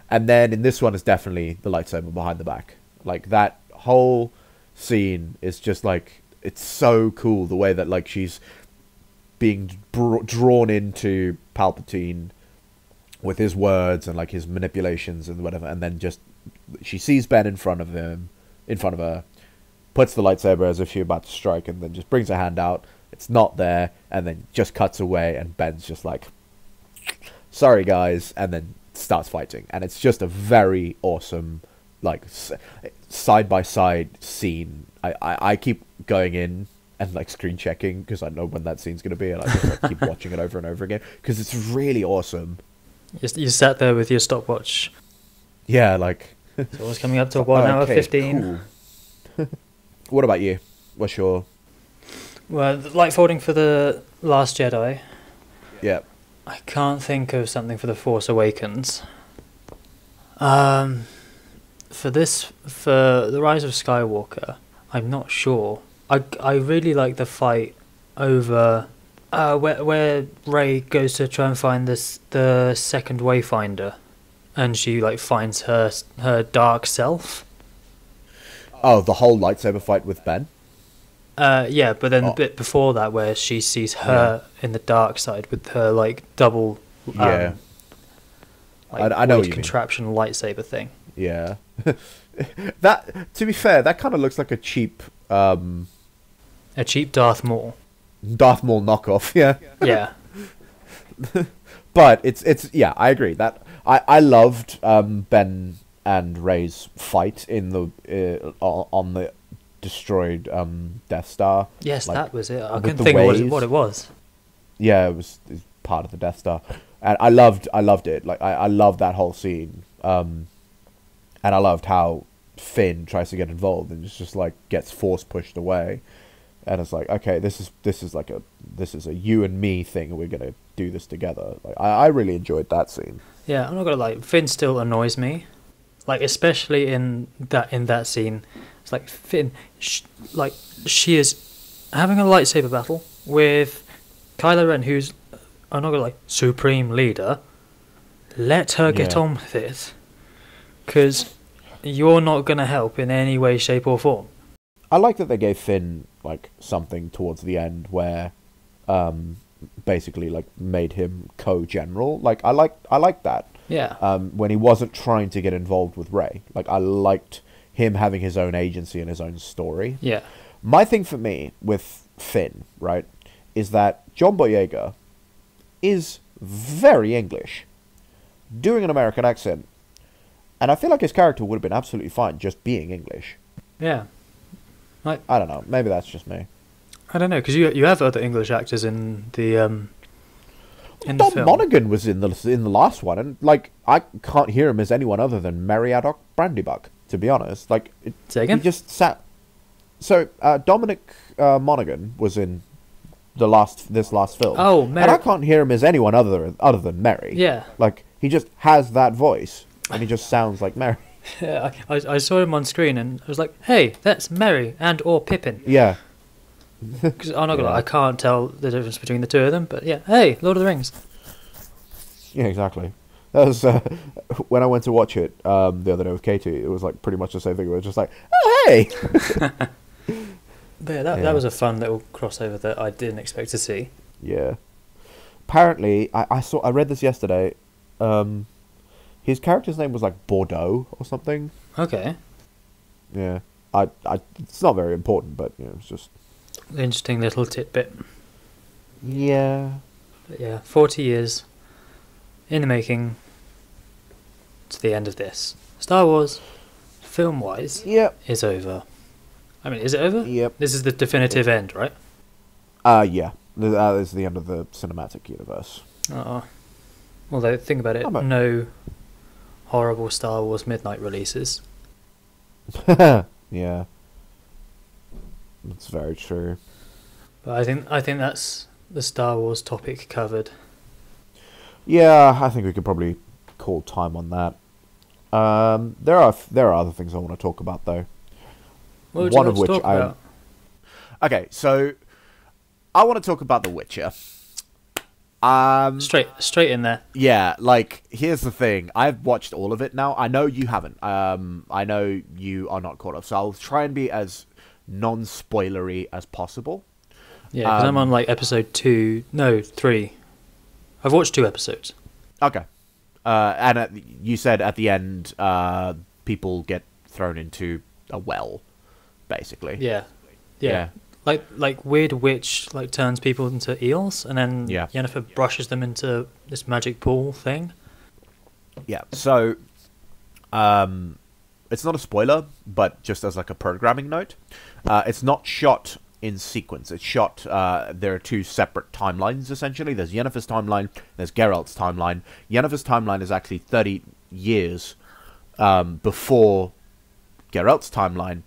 Speaker 1: And then in this one, it's definitely the lightsaber behind the back. Like, that whole scene is just, like, it's so cool, the way that, like, she's being drawn into Palpatine with his words and, like, his manipulations and whatever, and then just, she sees Ben in front of her, puts the lightsaber as if she's about to strike, and then just brings her hand out, it's not there, and then just cuts away, and Ben's just like, sorry guys, and then starts fighting. And it's just a very awesome, like, side-by-side scene. I keep going in and, like, screen checking because I know when that scene's going to be, and I just, like, keep watching it over and over again because it's really awesome.
Speaker 2: You sat there with your stopwatch.
Speaker 1: Yeah, like...
Speaker 2: So it's coming up to 1 hour 15.
Speaker 1: Cool. What about you? What's your...
Speaker 2: Well, the light folding for The Last Jedi.
Speaker 1: Yeah.
Speaker 2: I can't think of something for The Force Awakens. For The Rise of Skywalker, I'm not sure. I really like the fight over where Rey goes to try and find the second Wayfinder, and she, like, finds her dark self.
Speaker 1: Oh, the whole lightsaber fight with Ben?
Speaker 2: Yeah, but then the bit before that where she sees her in the dark side with her, like, double
Speaker 1: like, I know what you
Speaker 2: contraption mean. Lightsaber thing.
Speaker 1: Yeah. That, to be fair, that kind of looks like a cheap
Speaker 2: Darth Maul
Speaker 1: knockoff, yeah.
Speaker 2: Yeah.
Speaker 1: But it's yeah, I agree. That I loved Ben and Rey's fight in the on the destroyed Death Star.
Speaker 2: Yes,
Speaker 1: like,
Speaker 2: that was it. I couldn't think of what it was.
Speaker 1: Yeah, it was part of the Death Star, and I loved it. Like, I loved that whole scene. And I loved how Finn tries to get involved and just like gets force pushed away, and it's like, okay, this is a you and me thing, and we're gonna do this together. Like, I really enjoyed that scene.
Speaker 2: Yeah, I'm not gonna lie, Finn still annoys me. Like especially in that scene, it's like Finn, she is having a lightsaber battle with Kylo Ren, who's I'm not gonna like supreme leader. Let her get on with it, because you're not gonna help in any way, shape, or form.
Speaker 1: I like that they gave Finn like something towards the end where, basically like made him co-general. Like I like that.
Speaker 2: Yeah.
Speaker 1: When he wasn't trying to get involved with Rey. Like I liked him having his own agency and his own story.
Speaker 2: Yeah.
Speaker 1: My thing for me with Finn, right, is that John Boyega is very English, doing an American accent, and I feel like his character would have been absolutely fine just being English.
Speaker 2: Yeah.
Speaker 1: I don't know. Maybe that's just me.
Speaker 2: I don't know, because you have other English actors in the
Speaker 1: Don
Speaker 2: film.
Speaker 1: Monaghan was in the last one, and like I can't hear him as anyone other than Meriadoc Brandybuck. To be honest, like
Speaker 2: Say again?
Speaker 1: he just sat. So Dominic Monaghan was in this last film.
Speaker 2: Oh,
Speaker 1: and I can't hear him as anyone other than Mary.
Speaker 2: Yeah.
Speaker 1: Like he just has that voice, and he just sounds like Mary.
Speaker 2: Yeah, I saw him on screen and I was like, hey, that's Merry and or Pippin.
Speaker 1: Yeah.
Speaker 2: Because I'm not gonna lie, I can't tell the difference between the two of them, but yeah, hey, Lord of the Rings.
Speaker 1: Yeah, exactly. That was when I went to watch it the other day with Katie. It was like pretty much the same thing. We were just like, oh hey.
Speaker 2: But yeah, that was a fun little crossover that I didn't expect to see.
Speaker 1: Yeah. Apparently, I read this yesterday. His character's name was like Bordeaux or something.
Speaker 2: Okay.
Speaker 1: Yeah. It's not very important, but you know, it's just
Speaker 2: Interesting little tidbit.
Speaker 1: yeah.
Speaker 2: But yeah, 40 years in the making to the end of this. Star Wars, film-wise,
Speaker 1: Yep.
Speaker 2: is over. I mean, is it over?
Speaker 1: Yep.
Speaker 2: This is the definitive end, right?
Speaker 1: Yeah. This is the end of the cinematic universe.
Speaker 2: Although, think about it,
Speaker 1: How about-
Speaker 2: no horrible Star Wars midnight releases.
Speaker 1: Yeah. That's very true.
Speaker 2: But I think that's the Star Wars topic covered.
Speaker 1: Yeah, I think we could probably call time on that. There are other things I want to talk about though.
Speaker 2: What would you like to talk about?
Speaker 1: Okay, so I want to talk about The Witcher.
Speaker 2: Straight in there.
Speaker 1: Yeah, like here's the thing. I've watched all of it now. I know you haven't. I know you are not caught up, so I'll try and be as non-spoilery as possible.
Speaker 2: Yeah, because I'm on like episode 3. I've watched 2 episodes.
Speaker 1: Okay. And you said at the end, people get thrown into a well, basically.
Speaker 2: Yeah. Like weird witch like turns people into eels, and then Yennefer brushes them into this magic pool thing.
Speaker 1: Yeah. So, it's not a spoiler, but just as like a programming note, it's not shot in sequence. It's shot. There are 2 separate timelines essentially. There's Yennefer's timeline. There's Geralt's timeline. Yennefer's timeline is actually 30 years before Geralt's timeline.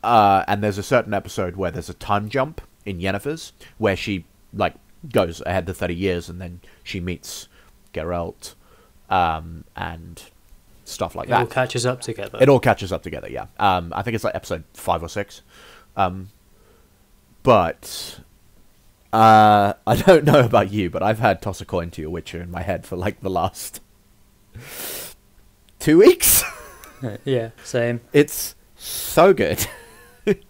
Speaker 1: And there's a certain episode where there's a time jump in Yennefer's, where she like goes ahead to 30 years, and then she meets Geralt, and stuff like that.
Speaker 2: It all catches up together.
Speaker 1: It all catches up together, yeah. I think it's like episode 5 or 6. But I don't know about you, but I've had Toss a Coin to Your Witcher in my head for like the last 2 weeks.
Speaker 2: Yeah, same.
Speaker 1: It's so good.
Speaker 2: It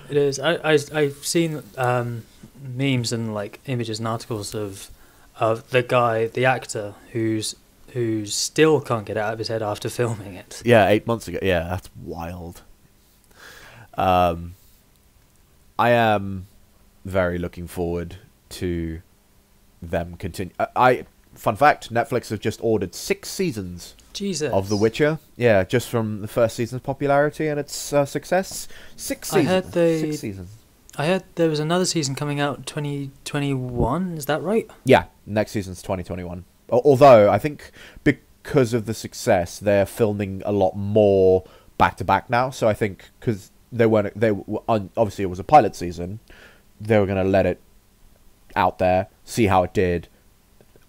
Speaker 2: is. I've seen memes and like images and articles of the actor who still can't get it out of his head after filming it.
Speaker 1: Yeah, 8 months ago. Yeah, that's wild. I am very looking forward to them continue. Fun fact: Netflix have just ordered 6 seasons.
Speaker 2: Jesus.
Speaker 1: Of The Witcher. Yeah, just from the first season's popularity and its success. 6 seasons. 6 seasons.
Speaker 2: I heard there was another season coming out 2021. Is that right?
Speaker 1: Yeah, next season's 2021. Although I think because of the success, they're filming a lot more back to back now. So I think because obviously it was a pilot season, they were going to let it out there, see how it did,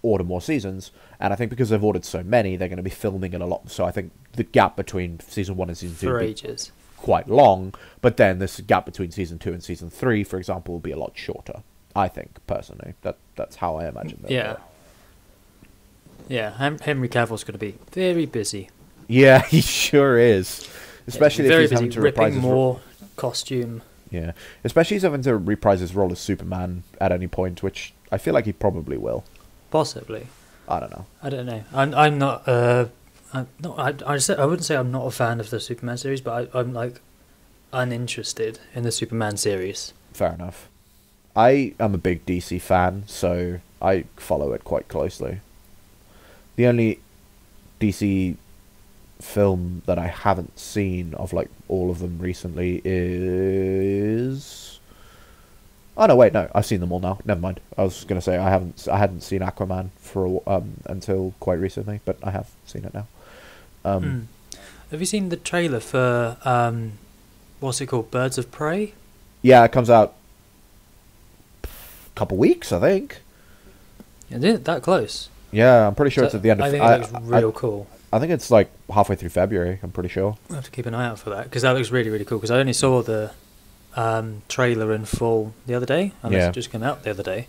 Speaker 1: order more seasons. And I think because they've ordered so many, they're going to be filming it a lot. So I think the gap between season 1 and season 2
Speaker 2: For
Speaker 1: would be
Speaker 2: ages.
Speaker 1: quite long, but then this gap between season 2 and season 3, for example, will be a lot shorter. I think personally that's how I imagine that.
Speaker 2: Yeah. Yeah, Henry Cavill's going to be very busy.
Speaker 1: Yeah, he sure is. Especially if he's having to reprise his
Speaker 2: more costume.
Speaker 1: Yeah, especially if he's having to reprise his role as Superman at any point, which I feel like he probably will.
Speaker 2: Possibly.
Speaker 1: I don't know.
Speaker 2: I'm not. I wouldn't say I'm not a fan of the Superman series, but I'm like uninterested in the Superman series.
Speaker 1: Fair enough. I am a big DC fan, so I follow it quite closely. The only DC film that I haven't seen of like all of them recently is... Oh no, wait, no, I've seen them all now. Never mind. I was gonna say I hadn't seen Aquaman for until quite recently, but I have seen it now.
Speaker 2: Have you seen the trailer for what's it called? Birds of Prey?
Speaker 1: Yeah, it comes out a couple weeks, I think.
Speaker 2: Yeah, that close.
Speaker 1: Yeah, I'm pretty sure it's at the end of...
Speaker 2: I think it looks real cool.
Speaker 1: I think it's like halfway through February, I'm pretty sure.
Speaker 2: I'll have to keep an eye out for that, because that looks really, really cool, because I only saw the trailer in full the other day, unless it just came out the other day.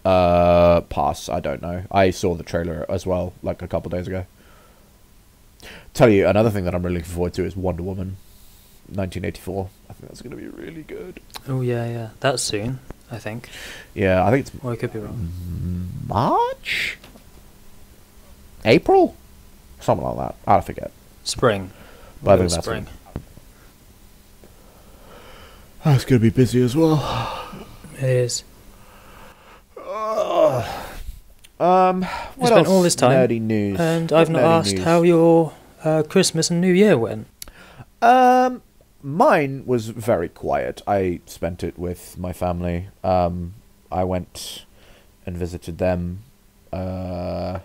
Speaker 1: Pass, I don't know. I saw the trailer as well, like a couple days ago. Tell you, another thing that I'm really looking forward to is Wonder Woman 1984. I think that's going to be really good.
Speaker 2: Oh, yeah. That's soon, I think.
Speaker 1: Yeah, I think it's...
Speaker 2: Well, I could be wrong.
Speaker 1: March? April? Something like that. I forget.
Speaker 2: Spring.
Speaker 1: But I think that's
Speaker 2: spring.
Speaker 1: It's going to be busy as well.
Speaker 2: It is.
Speaker 1: What
Speaker 2: spent all this time,
Speaker 1: nerdy news.
Speaker 2: And I've not asked how your Christmas and New Year went.
Speaker 1: Mine was very quiet. I spent it with my family. I went and visited them over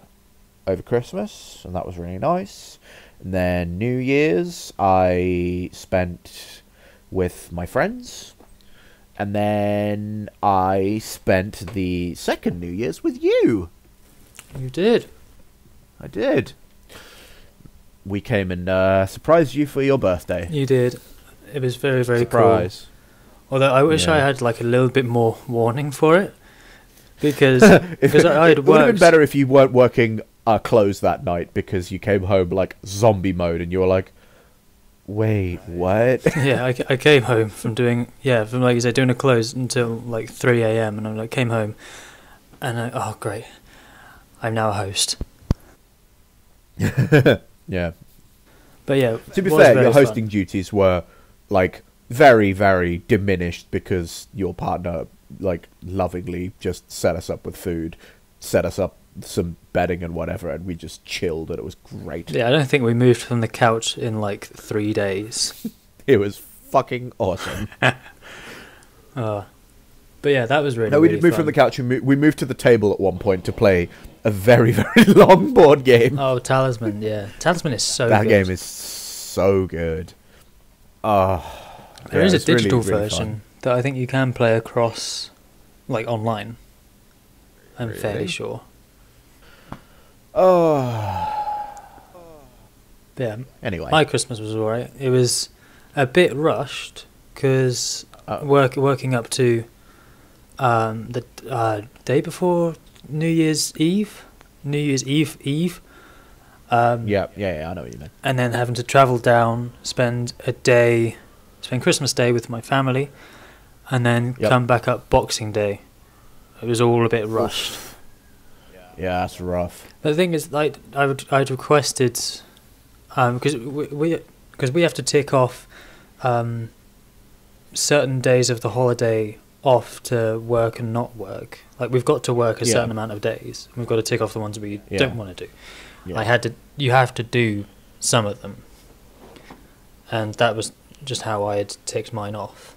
Speaker 1: Christmas, and that was really nice. And then New Year's, I spent with my friends. And then I spent the second New Year's with you.
Speaker 2: You did.
Speaker 1: I did. We came and surprised you for your birthday.
Speaker 2: You did. It was very, very
Speaker 1: Surprise.
Speaker 2: Cool. Although I wish I had like a little bit more warning for it, because I had worked.
Speaker 1: It would have been better if you weren't working closed that night, because you came home like zombie mode and you were like, wait, what?
Speaker 2: Yeah, I came home from doing like you said, doing a close until like 3 a.m. and I like came home and oh great, I'm now a host.
Speaker 1: Yeah.
Speaker 2: But yeah,
Speaker 1: to be fair, your hosting duties were like very, very diminished, because your partner like lovingly just set us up with food, set us up some bedding and whatever, and we just chilled, and it was great.
Speaker 2: Yeah, I don't think we moved from the couch in like 3 days.
Speaker 1: It was fucking awesome.
Speaker 2: But yeah, that was really.
Speaker 1: No, we
Speaker 2: really
Speaker 1: did move
Speaker 2: fun.
Speaker 1: from the couch, and we moved to the table at one point to play a very, very long board game.
Speaker 2: Oh, Talisman! Yeah, Talisman is so.
Speaker 1: That
Speaker 2: good.
Speaker 1: game is so good.
Speaker 2: There is a digital version that I think you can play across, like online. I'm fairly sure. Yeah.
Speaker 1: Anyway,
Speaker 2: my Christmas was alright. It was a bit rushed because working up to the day before New Year's Eve. Yeah,
Speaker 1: I know what you mean.
Speaker 2: And then having to travel down, spend Christmas Day with my family, and then come back up Boxing Day. It was all a bit rushed.
Speaker 1: Oof. Yeah, that's rough.
Speaker 2: But the thing is, like, I'd requested, because we have to tick off certain days of the holiday off to work and not work. Like, we've got to work a certain amount of days. We've got to tick off the ones we don't want to do. Yeah. You have to do some of them, and that was just how I had ticked mine off.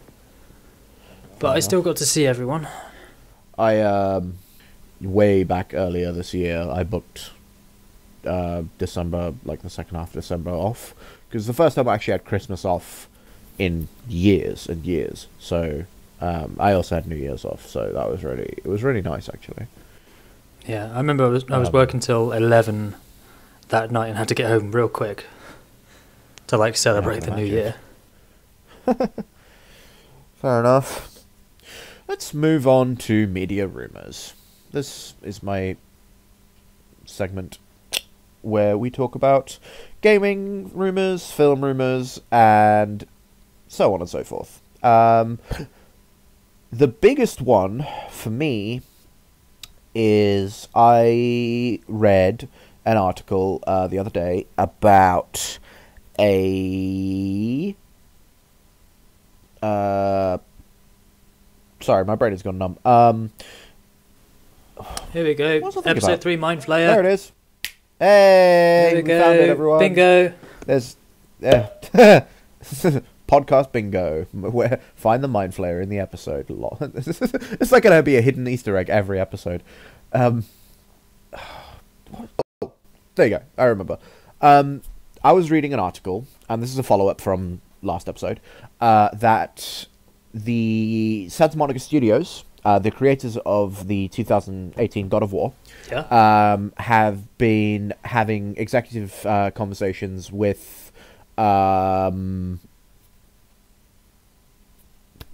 Speaker 2: But I still got to see everyone.
Speaker 1: I way back earlier this year, I booked December, like the second half of December off, because the first time I actually had Christmas off in years and years. So I also had New Year's off, so it was really nice actually.
Speaker 2: Yeah, I remember I was working till 11 that night and had to get home real quick to like celebrate the new year.
Speaker 1: Fair enough. Let's move on to media rumors. This is my segment where we talk about gaming rumors, film rumors, and so on and so forth. The biggest one for me is I read an article the other day about a... sorry, my brain has gone numb.
Speaker 2: Here we go. Episode 3 Mind Flayer.
Speaker 1: There it is. Hey, we found it, everyone.
Speaker 2: Bingo.
Speaker 1: There's podcast bingo. Where find the Mind Flayer in the episode. It's like gonna be a hidden Easter egg every episode. Oh, there you go. I remember. I was reading an article, and this is a follow-up from last episode, that the Santa Monica Studios, the creators of the 2018 God of War, have been having executive conversations with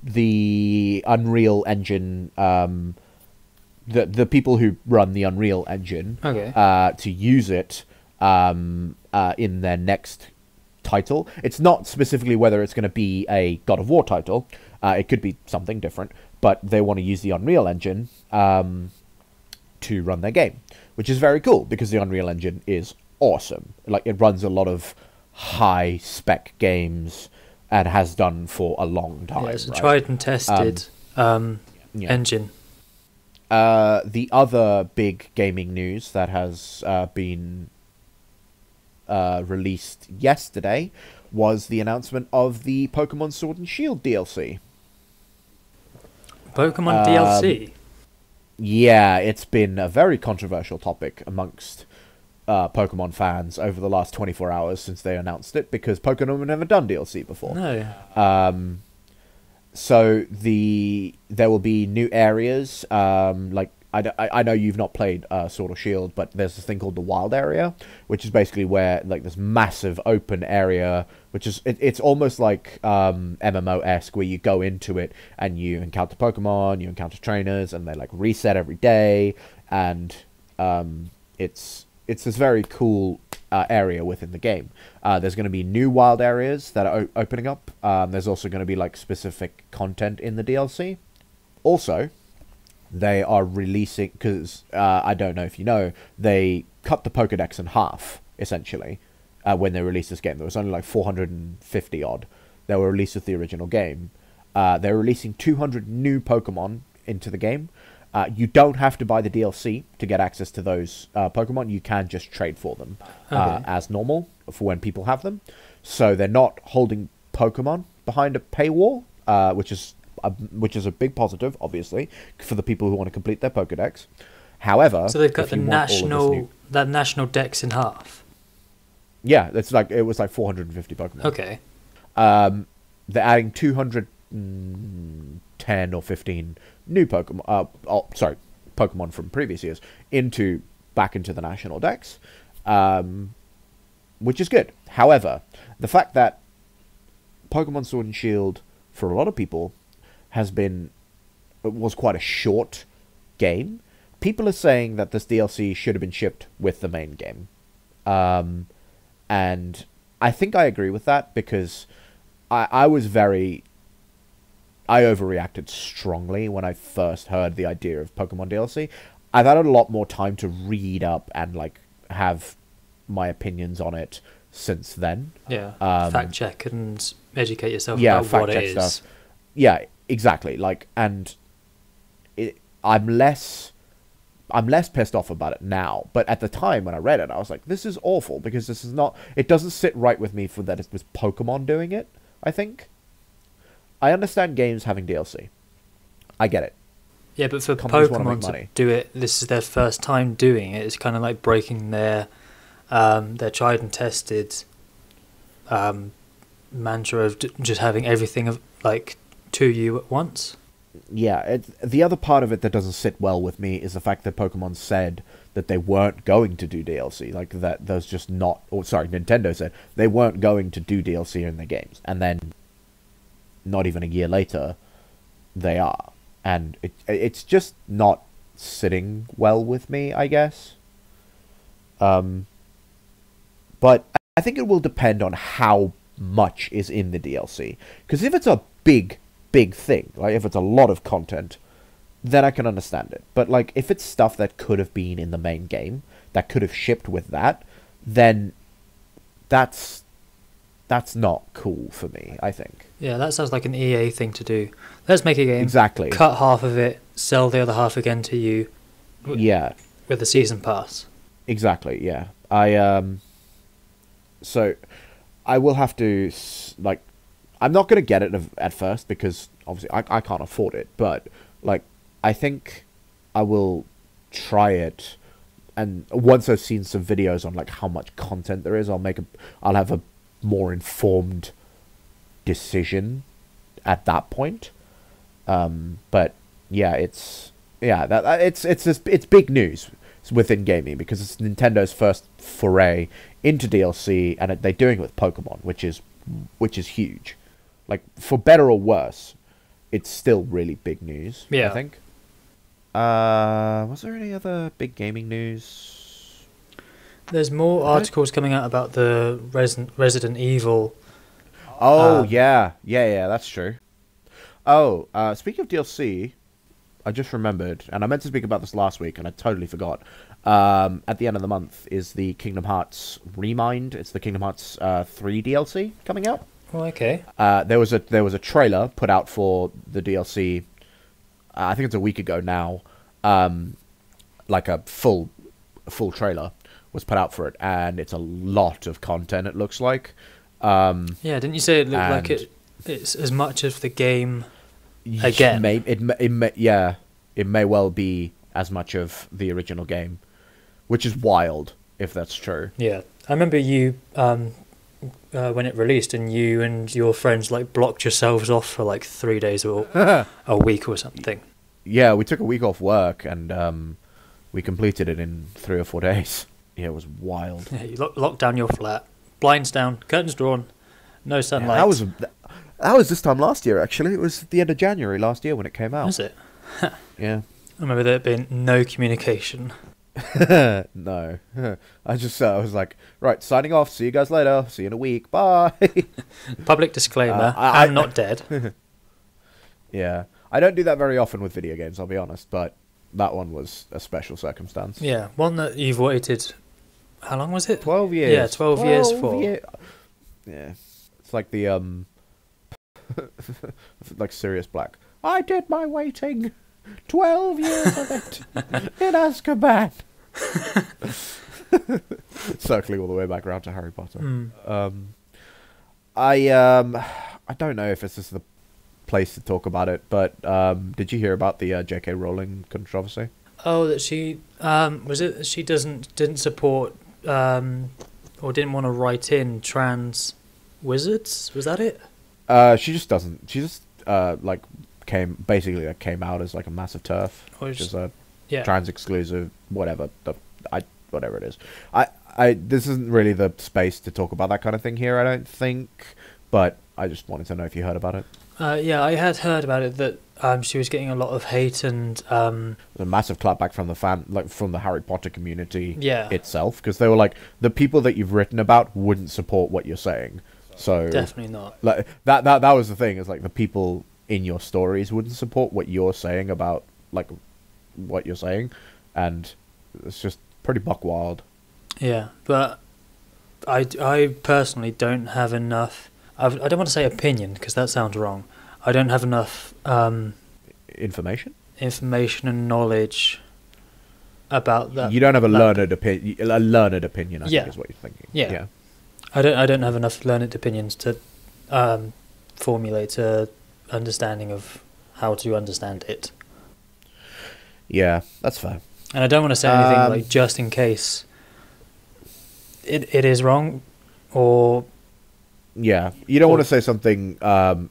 Speaker 1: the Unreal Engine, the people who run the Unreal Engine, to use it in their next title. It's not specifically whether it's going to be a God of War title. It could be something different, but they want to use the Unreal Engine to run their game, which is very cool because the Unreal Engine is awesome. Like, it runs a lot of high spec games and has done for a long time.
Speaker 2: Yeah, it's a tried and tested engine.
Speaker 1: The other big gaming news that has been released yesterday was the announcement of the Pokemon Sword and Shield DLC.
Speaker 2: Pokemon DLC?
Speaker 1: Yeah, it's been a very controversial topic amongst Pokemon fans over the last 24 hours since they announced it, because Pokemon have never done DLC before.
Speaker 2: No.
Speaker 1: So there will be new areas. Like, I know you've not played Sword or Shield, but there's this thing called the Wild Area, which is basically where, like, this massive open area, which is it's almost like MMO-esque, where you go into it and you encounter Pokemon, you encounter trainers, and they like reset every day, and it's this very cool area within the game. There's going to be new wild areas that are opening up. There's also going to be like specific content in the DLC. Also, they are releasing, because I don't know if you know, they cut the Pokedex in half, essentially, when they released this game. There was only like 450 odd that were released with the original game. They're releasing 200 new Pokemon into the game. You don't have to buy the DLC to get access to those Pokemon. You can just trade for them as normal for when people have them. So they're not holding Pokemon behind a paywall, which is a big positive, obviously, for the people who want to complete their Pokedex. However,
Speaker 2: so they've cut the national dex in half.
Speaker 1: Yeah, it was like 450 Pokemon.
Speaker 2: Okay.
Speaker 1: They're adding 210 or 15 new Pokemon. Pokemon from previous years back into the national dex, which is good. However, the fact that Pokemon Sword and Shield, for a lot of people, was quite a short game. People are saying that this DLC should have been shipped with the main game. And I think I agree with that, because I overreacted strongly when I first heard the idea of Pokemon DLC. I've had a lot more time to read up and like have my opinions on it since then.
Speaker 2: Yeah, fact check and educate yourself about what it is. Stuff.
Speaker 1: Yeah, exactly. Like, and I'm less pissed off about it now. But at the time when I read it, I was like, this is awful, because it doesn't sit right with me for that it was Pokemon doing it, I think. I understand games having DLC. I get it.
Speaker 2: Yeah, but for Pokemon to do it, this is their first time doing it. It's kind of like breaking their tried and tested mantra of just having everything to you at once.
Speaker 1: yeah, the other part of it that doesn't sit well with me is the fact that Pokemon said that they weren't going to do DLC. Like, that there's just not... Or, sorry, Nintendo said they weren't going to do DLC in their games. And then, not even a year later, they are. And it's just not sitting well with me, I guess. But I think it will depend on how much is in the DLC. Because if it's a big thing, like if it's a lot of content, then I can understand it. But like if it's stuff that could have been in the main game, that could have shipped with that, then that's not cool for me, I think.
Speaker 2: Yeah, that sounds like an EA thing to do. Let's make a game.
Speaker 1: Exactly.
Speaker 2: Cut half of it, sell the other half again to you.
Speaker 1: Yeah.
Speaker 2: With the season pass.
Speaker 1: Exactly, yeah. So I will have to, like, I'm not going to get it at first because obviously I can't afford it, but like I think I will try it, and once I've seen some videos on like how much content there is, I'll have a more informed decision at that point. But yeah, it's big news within gaming because it's Nintendo's first foray into DLC, and they're doing it with Pokemon, which is huge. Like, for better or worse, it's still really big news.
Speaker 2: Yeah.
Speaker 1: I think. Was there any other big gaming news?
Speaker 2: There's more articles coming out about the Resident Evil.
Speaker 1: Oh, yeah, that's true. Oh, speaking of DLC, I just remembered, and I meant to speak about this last week, and I totally forgot. At the end of the month is the Kingdom Hearts Remind. It's the Kingdom Hearts 3 DLC coming out.
Speaker 2: Oh, okay.
Speaker 1: There was a trailer put out for the DLC. I think it's a week ago now. Like a full trailer was put out for it, and it's a lot of content. It looks like.
Speaker 2: Yeah, didn't you say it looked like it's as much of the game again?
Speaker 1: It may well be as much of the original game, which is wild if that's true.
Speaker 2: Yeah, I remember you when it released, and you and your friends like blocked yourselves off for like 3 days or a week or something.
Speaker 1: Yeah, we took a week off work, and we completed it in 3 or 4 days. Yeah, it was wild.
Speaker 2: Yeah, you locked down your flat, blinds down, curtains drawn, no sunlight.
Speaker 1: Yeah, that was this time last year, actually. It was the end of January last year when it came out.
Speaker 2: Was it?
Speaker 1: Yeah.
Speaker 2: I remember there being no communication.
Speaker 1: No. I was like, right, signing off. See you guys later. See you in a week. Bye.
Speaker 2: Public disclaimer, I'm not dead.
Speaker 1: Yeah. I don't do that very often with video games, I'll be honest, but that one was a special circumstance.
Speaker 2: Yeah, one that you've waited... How long was it?
Speaker 1: 12 years.
Speaker 2: Yeah, 12 years for.
Speaker 1: Yeah. It's like the, like Sirius Black. I did my waiting. 12 years of it. In Azkaban. Circling all the way back around to Harry Potter. I don't know if this is the place to talk about it, but did you hear about the J.K. Rowling controversy?
Speaker 2: Oh, that she was it? She didn't support or didn't want to write in trans wizards. Was that it?
Speaker 1: She just doesn't. She just like came out as like a massive turf, which is a trans exclusive whatever whatever it is. This isn't really the space to talk about that kind of thing here, I don't think, but I just wanted to know if you heard about it.
Speaker 2: Yeah, I had heard about it, that she was getting a lot of hate and
Speaker 1: a massive clapback from from the Harry Potter community itself, because they were like, the people that you've written about wouldn't support what you're saying. So
Speaker 2: definitely not.
Speaker 1: Like that was the thing, is like the people in your stories wouldn't support what you're saying about like what you're saying, and it's just pretty buck wild. Yeah,
Speaker 2: but I personally don't have enough. I don't want to say opinion because that sounds wrong. I don't have enough
Speaker 1: information
Speaker 2: and knowledge about that.
Speaker 1: You don't have a learned opinion. A learned opinion, I think, is what you're thinking.
Speaker 2: Yeah. I don't have enough learned opinions to formulate a understanding of how to understand it.
Speaker 1: Yeah, that's fair.
Speaker 2: And I don't want to say anything like just in case it is wrong, or
Speaker 1: you don't want to say something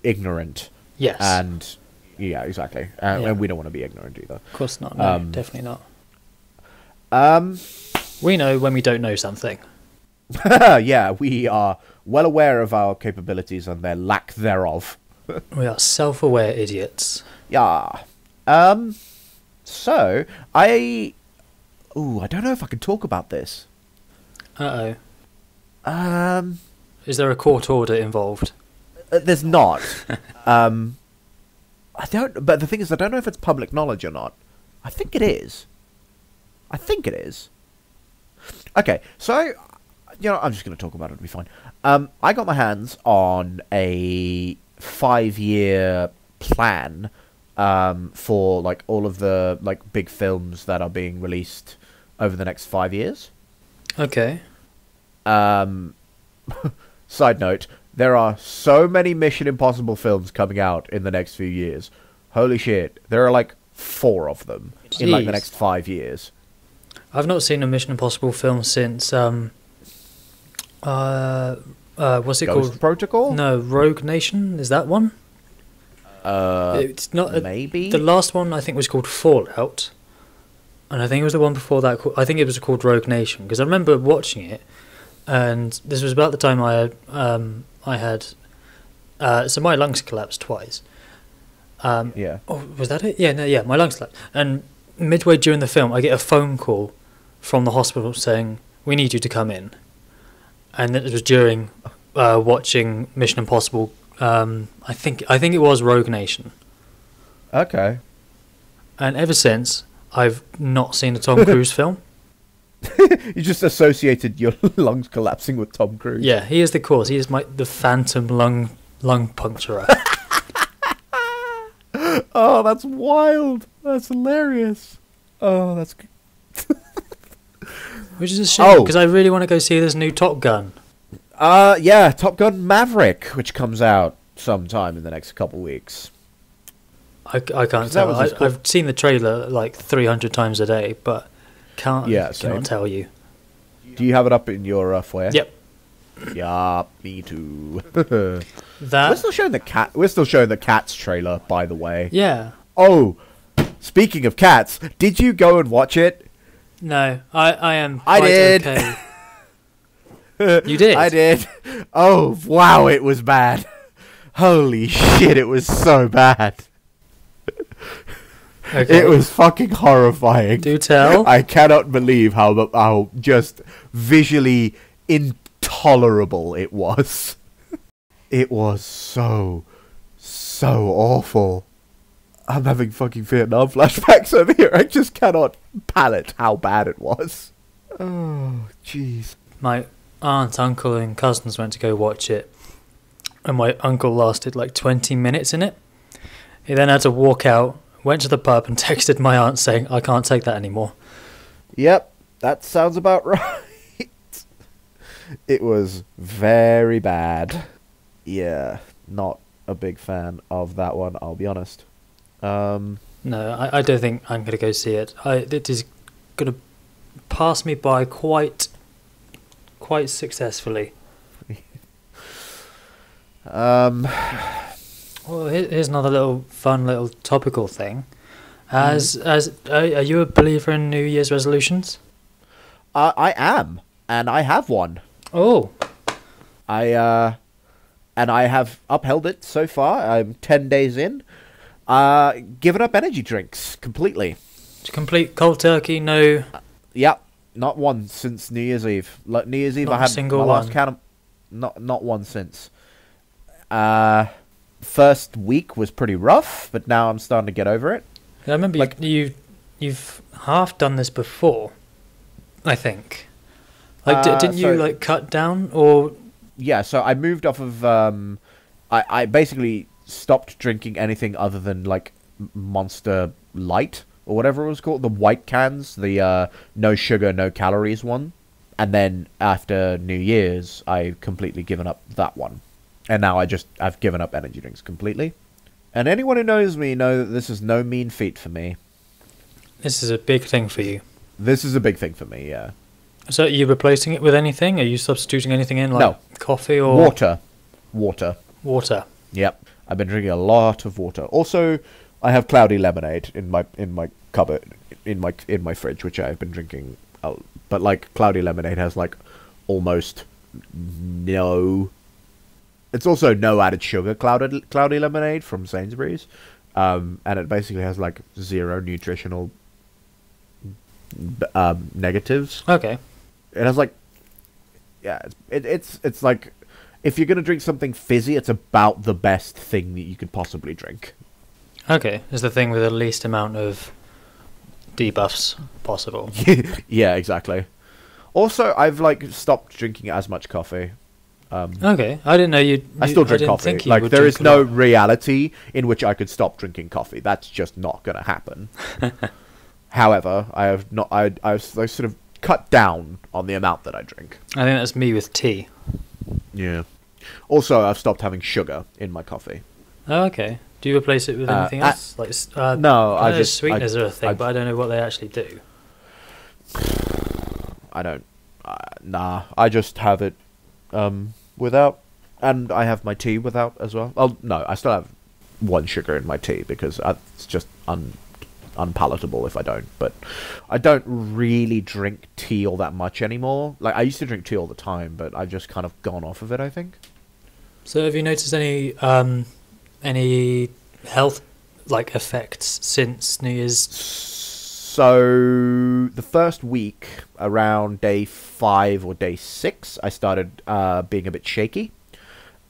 Speaker 1: ignorant.
Speaker 2: Yes.
Speaker 1: And Yeah, exactly.
Speaker 2: Yeah.
Speaker 1: And we don't want to be ignorant either.
Speaker 2: Of course not. No, definitely not.
Speaker 1: Um,
Speaker 2: We know when we don't know something.
Speaker 1: yeah, we are well aware of our capabilities and their lack thereof.
Speaker 2: We are self-aware idiots.
Speaker 1: Yeah. So, I don't know if I can talk about this.
Speaker 2: Uh-oh.
Speaker 1: Um,
Speaker 2: Is there a court order involved?
Speaker 1: there's not. I don't, but the thing is, I don't know if it's public knowledge or not. I think it is. Okay, so, I'm just going to talk about it, it'll be fine. I got my hands on a 5-year plan for, like, all of the, like, big films that are being released over the next 5 years.
Speaker 2: Okay.
Speaker 1: Side note, there are so many Mission Impossible films coming out in the next few years. Holy shit. There are like 4 of them in like the next 5 years.
Speaker 2: I've not seen a Mission Impossible film since, what's it
Speaker 1: Ghost
Speaker 2: called?
Speaker 1: Protocol?
Speaker 2: No, Rogue Nation, is that one? It's not.
Speaker 1: Maybe?
Speaker 2: The last one I think was called Fallout. And I think it was the one before that, I think it was called Rogue Nation, because I remember watching it, and this was about the time I had so my lungs collapsed twice.
Speaker 1: Yeah.
Speaker 2: Oh, was that it? Yeah, no, yeah, my lungs collapsed. And midway during the film, I get a phone call from the hospital saying, "We need you to come in." And it was during watching Mission Impossible. I think it was Rogue Nation.
Speaker 1: Okay.
Speaker 2: And ever since, I've not seen a Tom Cruise film.
Speaker 1: You just associated your lungs collapsing with Tom Cruise.
Speaker 2: Yeah, he is the cause. He is the phantom lung puncturer.
Speaker 1: Oh, that's wild. That's hilarious. Oh, that's good.
Speaker 2: Which is a shame, because I really want to go see this new Top Gun.
Speaker 1: Yeah, Top Gun Maverick, which comes out sometime in the next couple weeks.
Speaker 2: I can't tell. I've seen the trailer like 300 times a day, but cannot tell you.
Speaker 1: Do you have it up in your foyer?
Speaker 2: Yep.
Speaker 1: Yeah, me too.
Speaker 2: That
Speaker 1: We're still showing the cat. We're still showing the Cats trailer, by the way.
Speaker 2: Yeah.
Speaker 1: Oh, speaking of Cats, did you go and watch it?
Speaker 2: No, I am.
Speaker 1: I did.
Speaker 2: Okay. You did.
Speaker 1: I did. Oh wow, it was bad. Holy shit, it was so bad.
Speaker 2: Okay.
Speaker 1: It was fucking horrifying.
Speaker 2: Do tell.
Speaker 1: I cannot believe how just visually intolerable it was. It was so awful. I'm having fucking Vietnam flashbacks over here. I just cannot palate how bad it was. Oh, jeez.
Speaker 2: My aunt, uncle, and cousins went to go watch it, and my uncle lasted like 20 minutes in it. He then had to walk out, went to the pub, and texted my aunt saying, "I can't take that anymore."
Speaker 1: Yep, that sounds about right. It was very bad. Yeah, not a big fan of that one, I'll be honest.
Speaker 2: No, I don't think I'm going to go see it. It is going to pass me by quite successfully. Well, here's another fun little topical thing. Are you a believer in New Year's resolutions?
Speaker 1: I am, and I have one.
Speaker 2: Oh.
Speaker 1: And I have upheld it so far. I'm 10 days in. Given up energy drinks completely.
Speaker 2: Complete cold turkey, no.
Speaker 1: Yep, not one since New Year's Eve. Like New Year's Eve,
Speaker 2: Not
Speaker 1: I had
Speaker 2: a single
Speaker 1: my last
Speaker 2: one.
Speaker 1: count. Not one since. First week was pretty rough, but now I'm starting to get over it.
Speaker 2: I remember you've half done this before, I think. Like, didn't you like cut down or?
Speaker 1: Yeah, so I moved off of. I basically stopped drinking anything other than like Monster Light or whatever it was called, the white cans, the no sugar, no calories one. And then after New Year's, I completely given up that one, and now I've given up energy drinks completely. And anyone who knows me know that this is no mean feat for me.
Speaker 2: This is a big thing for you.
Speaker 1: This is a big thing for me, yeah.
Speaker 2: So are you replacing it with anything? Are you substituting anything in, like
Speaker 1: No.
Speaker 2: coffee or
Speaker 1: Water.
Speaker 2: Water.
Speaker 1: Yep. I've been drinking a lot of water. Also, I have cloudy lemonade in my cupboard in my fridge, which I've been drinking. But like cloudy lemonade has like almost no. It's also no added sugar cloudy lemonade from Sainsbury's, and it basically has like zero nutritional negatives.
Speaker 2: Okay.
Speaker 1: It has like, yeah, it's like, if you're gonna drink something fizzy, it's about the best thing that you could possibly drink.
Speaker 2: Okay, it's the thing with the least amount of debuffs possible.
Speaker 1: Yeah, exactly. Also, I've like stopped drinking as much coffee.
Speaker 2: Okay, I didn't know you.
Speaker 1: I still drink coffee. Like, there is no reality in which I could stop drinking coffee. That's just not gonna happen. However, I have not. I've sort of cut down on the amount that I drink.
Speaker 2: I think that's me with tea.
Speaker 1: Yeah. Also, I've stopped having sugar in my coffee.
Speaker 2: Oh, okay. Do you replace it with anything else? Like
Speaker 1: no,
Speaker 2: I just sweeteners are a thing, but I don't know what they actually do.
Speaker 1: I don't. Nah, I just have it without, and I have my tea without as well. Oh no, I still have one sugar in my tea because it's just unpalatable if I don't. But I don't really drink tea all that much anymore. Like, I used to drink tea all the time, but I've just kind of gone off of it, I think.
Speaker 2: So have you noticed any health like effects since New Year's?
Speaker 1: So the first week, around day 5 or day 6, I started being a bit shaky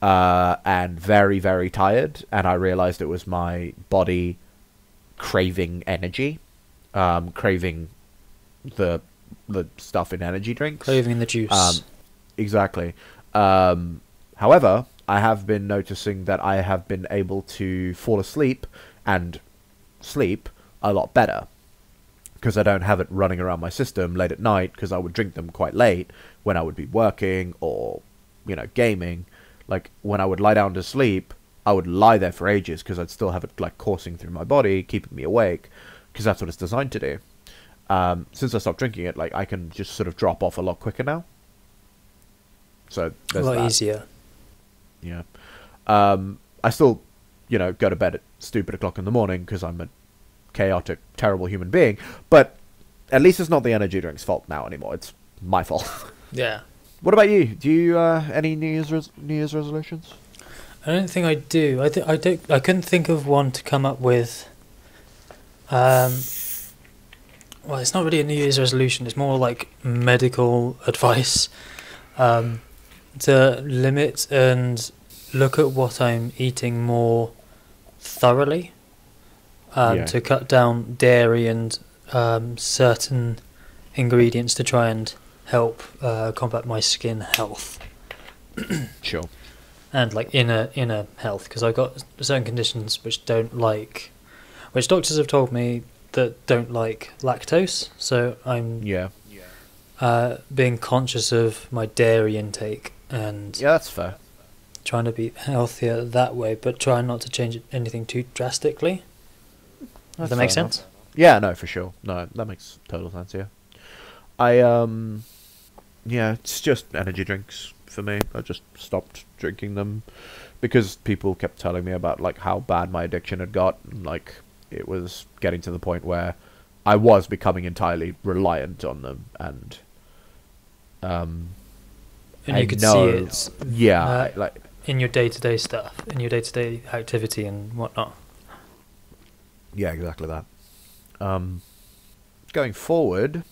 Speaker 1: and very, very tired, and I realized it was my body craving energy, craving the stuff in energy drinks,
Speaker 2: Craving the juice.
Speaker 1: Exactly. However, I have been noticing that I have been able to fall asleep and sleep a lot better because I don't have it running around my system late at night, because I would drink them quite late when I would be working or, gaming. Like, when I would lie down to sleep, I would lie there for ages because I'd still have it like coursing through my body, keeping me awake, because that's what it's designed to do. Since I stopped drinking it, like, I can just sort of drop off a lot quicker now. So there's
Speaker 2: a lot
Speaker 1: that.
Speaker 2: easier.
Speaker 1: Yeah. I still, go to bed at stupid o'clock in the morning because I'm a chaotic, terrible human being. But at least it's not the energy drink's fault now anymore. It's my fault.
Speaker 2: Yeah.
Speaker 1: What about you? Do you any New Year's resolutions?
Speaker 2: I don't think I do. I couldn't think of one to come up with. Well, it's not really a New Year's resolution. It's more like medical advice. To limit and look at what I'm eating more thoroughly. To cut down dairy and certain ingredients to try and help combat my skin health.
Speaker 1: Sure.
Speaker 2: And like inner health, because I've got certain conditions which doctors have told me that don't like lactose. So I'm being conscious of my dairy intake and
Speaker 1: that's fair.
Speaker 2: Trying to be healthier that way, but trying not to change anything too drastically. Does that make sense?
Speaker 1: Yeah, no, for sure. No, that makes total sense. Yeah, it's just energy drinks for me. I just stopped drinking them because people kept telling me about like how bad my addiction had got, and like it was getting to the point where I was becoming entirely reliant on them, and
Speaker 2: you could see it.
Speaker 1: Yeah, like
Speaker 2: in your day-to-day stuff, in your day-to-day activity and whatnot.
Speaker 1: Yeah, exactly that. Going forward,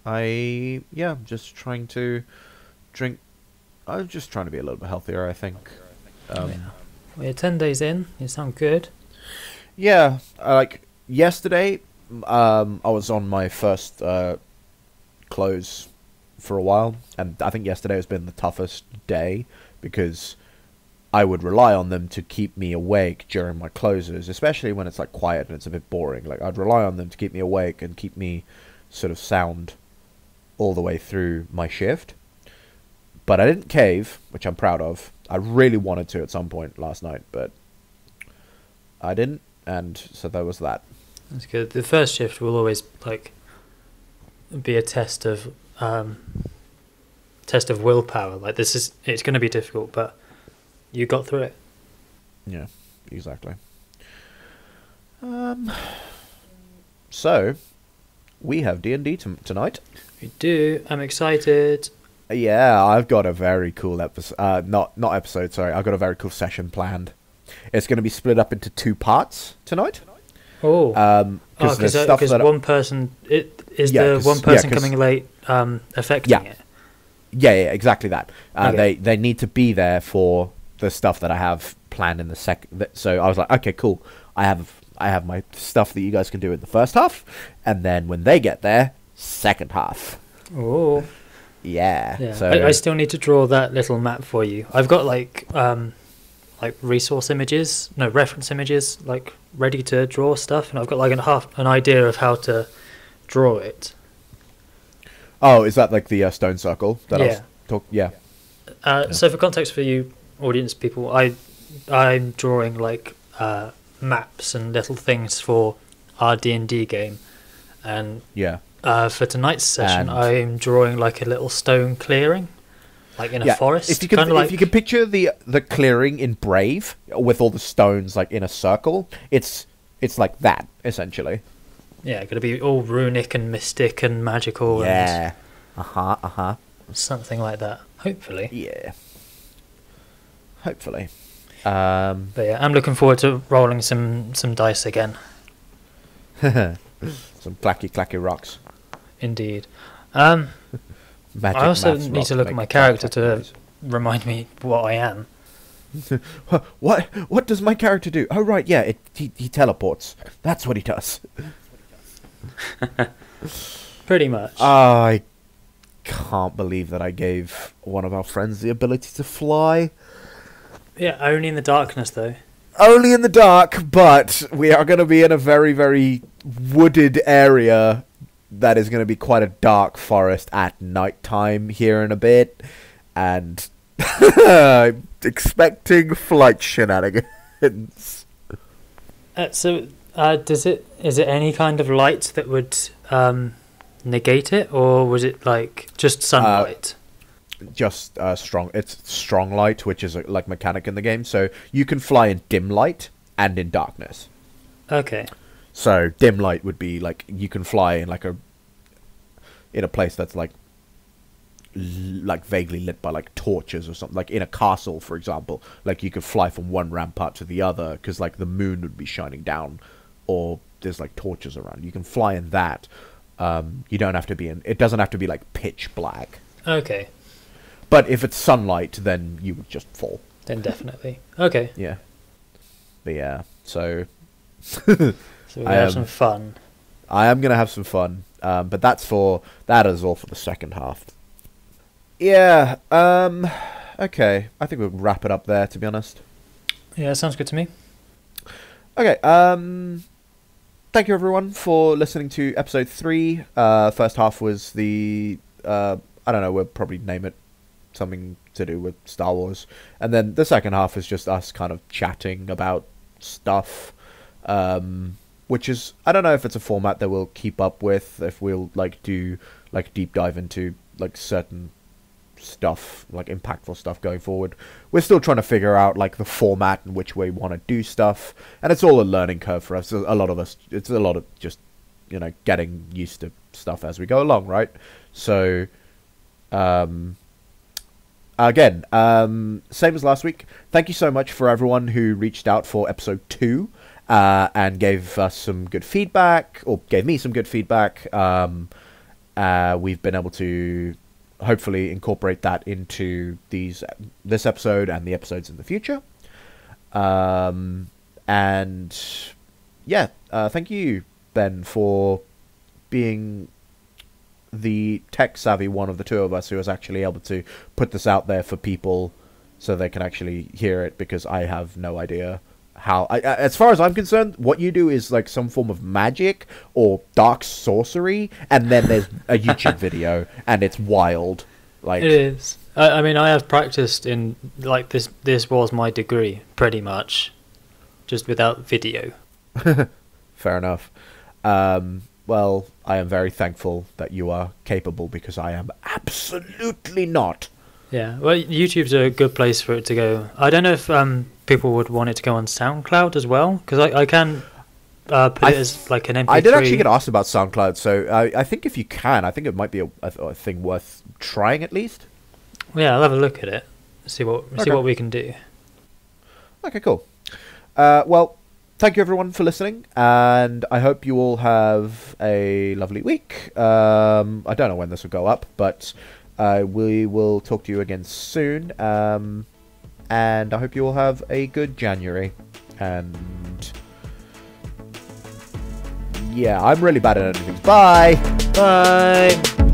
Speaker 1: I'm just trying to drink. I'm just trying to be a little bit healthier, I think.
Speaker 2: Well, you're 10 days in. You sound good.
Speaker 1: Yeah, like yesterday, I was on my first close for a while, and I think yesterday has been the toughest day because I would rely on them to keep me awake during my closes, especially when it's like quiet and it's a bit boring. Like, I'd rely on them to keep me awake and keep me sort of sound all the way through my shift. But I didn't cave, which I'm proud of. I really wanted to at some point last night, but I didn't, and so there was that.
Speaker 2: That's good. The first shift will always like be a test of willpower. Like, it's going to be difficult, but you got through it.
Speaker 1: Yeah, exactly. So we have D&D tonight.
Speaker 2: We do. I'm excited.
Speaker 1: Yeah, I've got a very cool episode. Not episode. Sorry, I've got a very cool session planned. It's going to be split up into 2 parts tonight.
Speaker 2: Oh, because one person coming late affecting it.
Speaker 1: Yeah, exactly that.
Speaker 2: Okay.
Speaker 1: They need to be there for the stuff that I have planned in the second. So I was like, okay, cool. I have my stuff that you guys can do in the first half, and then when they get there, second half.
Speaker 2: Oh,
Speaker 1: yeah. So
Speaker 2: I still need to draw that little map for you. I've got like reference images, like ready to draw stuff, and I've got like an idea of how to draw it.
Speaker 1: Oh, is that like the stone circle that I was talking? Yeah.
Speaker 2: So for context for you audience people, I'm drawing like maps and little things for our D&D game, and for tonight's session I'm drawing like a little stone clearing, like in a forest.
Speaker 1: If you can picture the clearing in Brave with all the stones like in a circle, it's like that essentially.
Speaker 2: Yeah, going to be all runic and mystic and magical.
Speaker 1: Yeah.
Speaker 2: And something like that, hopefully.
Speaker 1: Yeah. Hopefully.
Speaker 2: But yeah, I'm looking forward to rolling some dice again.
Speaker 1: Some clacky rocks.
Speaker 2: Indeed.
Speaker 1: Magic
Speaker 2: I also
Speaker 1: maths
Speaker 2: need to
Speaker 1: rock
Speaker 2: look at my character to
Speaker 1: noise.
Speaker 2: remind me what I am.
Speaker 1: What does my character do? Oh right, yeah, he teleports. That's what he does.
Speaker 2: Pretty much.
Speaker 1: I can't believe that I gave one of our friends the ability to fly.
Speaker 2: Yeah, only in the darkness though.
Speaker 1: Only in the dark, but we are going to be in a very, very wooded area that is going to be quite a dark forest at night time here in a bit, and I'm expecting flight shenanigans.
Speaker 2: Is it any kind of light that would negate it, or was it like just sunlight?
Speaker 1: Just strong. It's strong light, which is like mechanic in the game. So you can fly in dim light and in darkness.
Speaker 2: Okay.
Speaker 1: So dim light would be like you can fly in in a place that's like vaguely lit by like torches or something, like in a castle, for example. Like you could fly from one rampart to the other because like the moon would be shining down, or there's like torches around. You can fly in that. You don't have to be in. It doesn't have to be like pitch black.
Speaker 2: Okay.
Speaker 1: But if it's sunlight, then you would just fall.
Speaker 2: Then definitely. Okay.
Speaker 1: Yeah. But yeah, so...
Speaker 2: So we're going to have some fun.
Speaker 1: I am going to have some fun. But that is all for the second half. Yeah, okay. I think we'll wrap it up there, to be honest.
Speaker 2: Yeah, sounds good to me.
Speaker 1: Okay, thank you everyone for listening to episode 3. First half was the... I don't know, we'll probably name it something to do with Star Wars, and then the second half is just us kind of chatting about stuff, which is, I don't know if it's a format that we'll keep up with, if we'll like do like deep dive into like certain stuff, like impactful stuff going forward. We're still trying to figure out like the format in which we want to do stuff, and it's all a learning curve for us. A lot of us, it's a lot of just, you know, getting used to stuff as we go along, right? So again, same as last week, thank you so much for everyone who reached out for episode 2 and gave us some good feedback, or gave me some good feedback. We've been able to hopefully incorporate that into this episode and the episodes in the future. And yeah, thank you, Ben, for being the tech-savvy one of the two of us who was actually able to put this out there for people so they can actually hear it, because I have no idea how... as far as I'm concerned, what you do is like some form of magic or dark sorcery, and then there's a YouTube video, and it's wild. Like
Speaker 2: it is. I mean, I have practiced in, like, this was my degree, pretty much, just without video.
Speaker 1: Fair enough. Well, I am very thankful that you are capable, because I am absolutely not.
Speaker 2: Yeah, well, YouTube's a good place for it to go. I don't know if people would want it to go on SoundCloud as well, because I can put it as like an MP3?
Speaker 1: I did actually get asked about SoundCloud, so I think if you can, I think it might be a thing worth trying at least.
Speaker 2: Yeah, I'll have a look at it. See what we can do.
Speaker 1: Okay, cool. Well, thank you everyone for listening, and I hope you all have a lovely week. I don't know when this will go up, but we will talk to you again soon. And I hope you all have a good January. And yeah, I'm really bad at editing. Bye!
Speaker 2: Bye!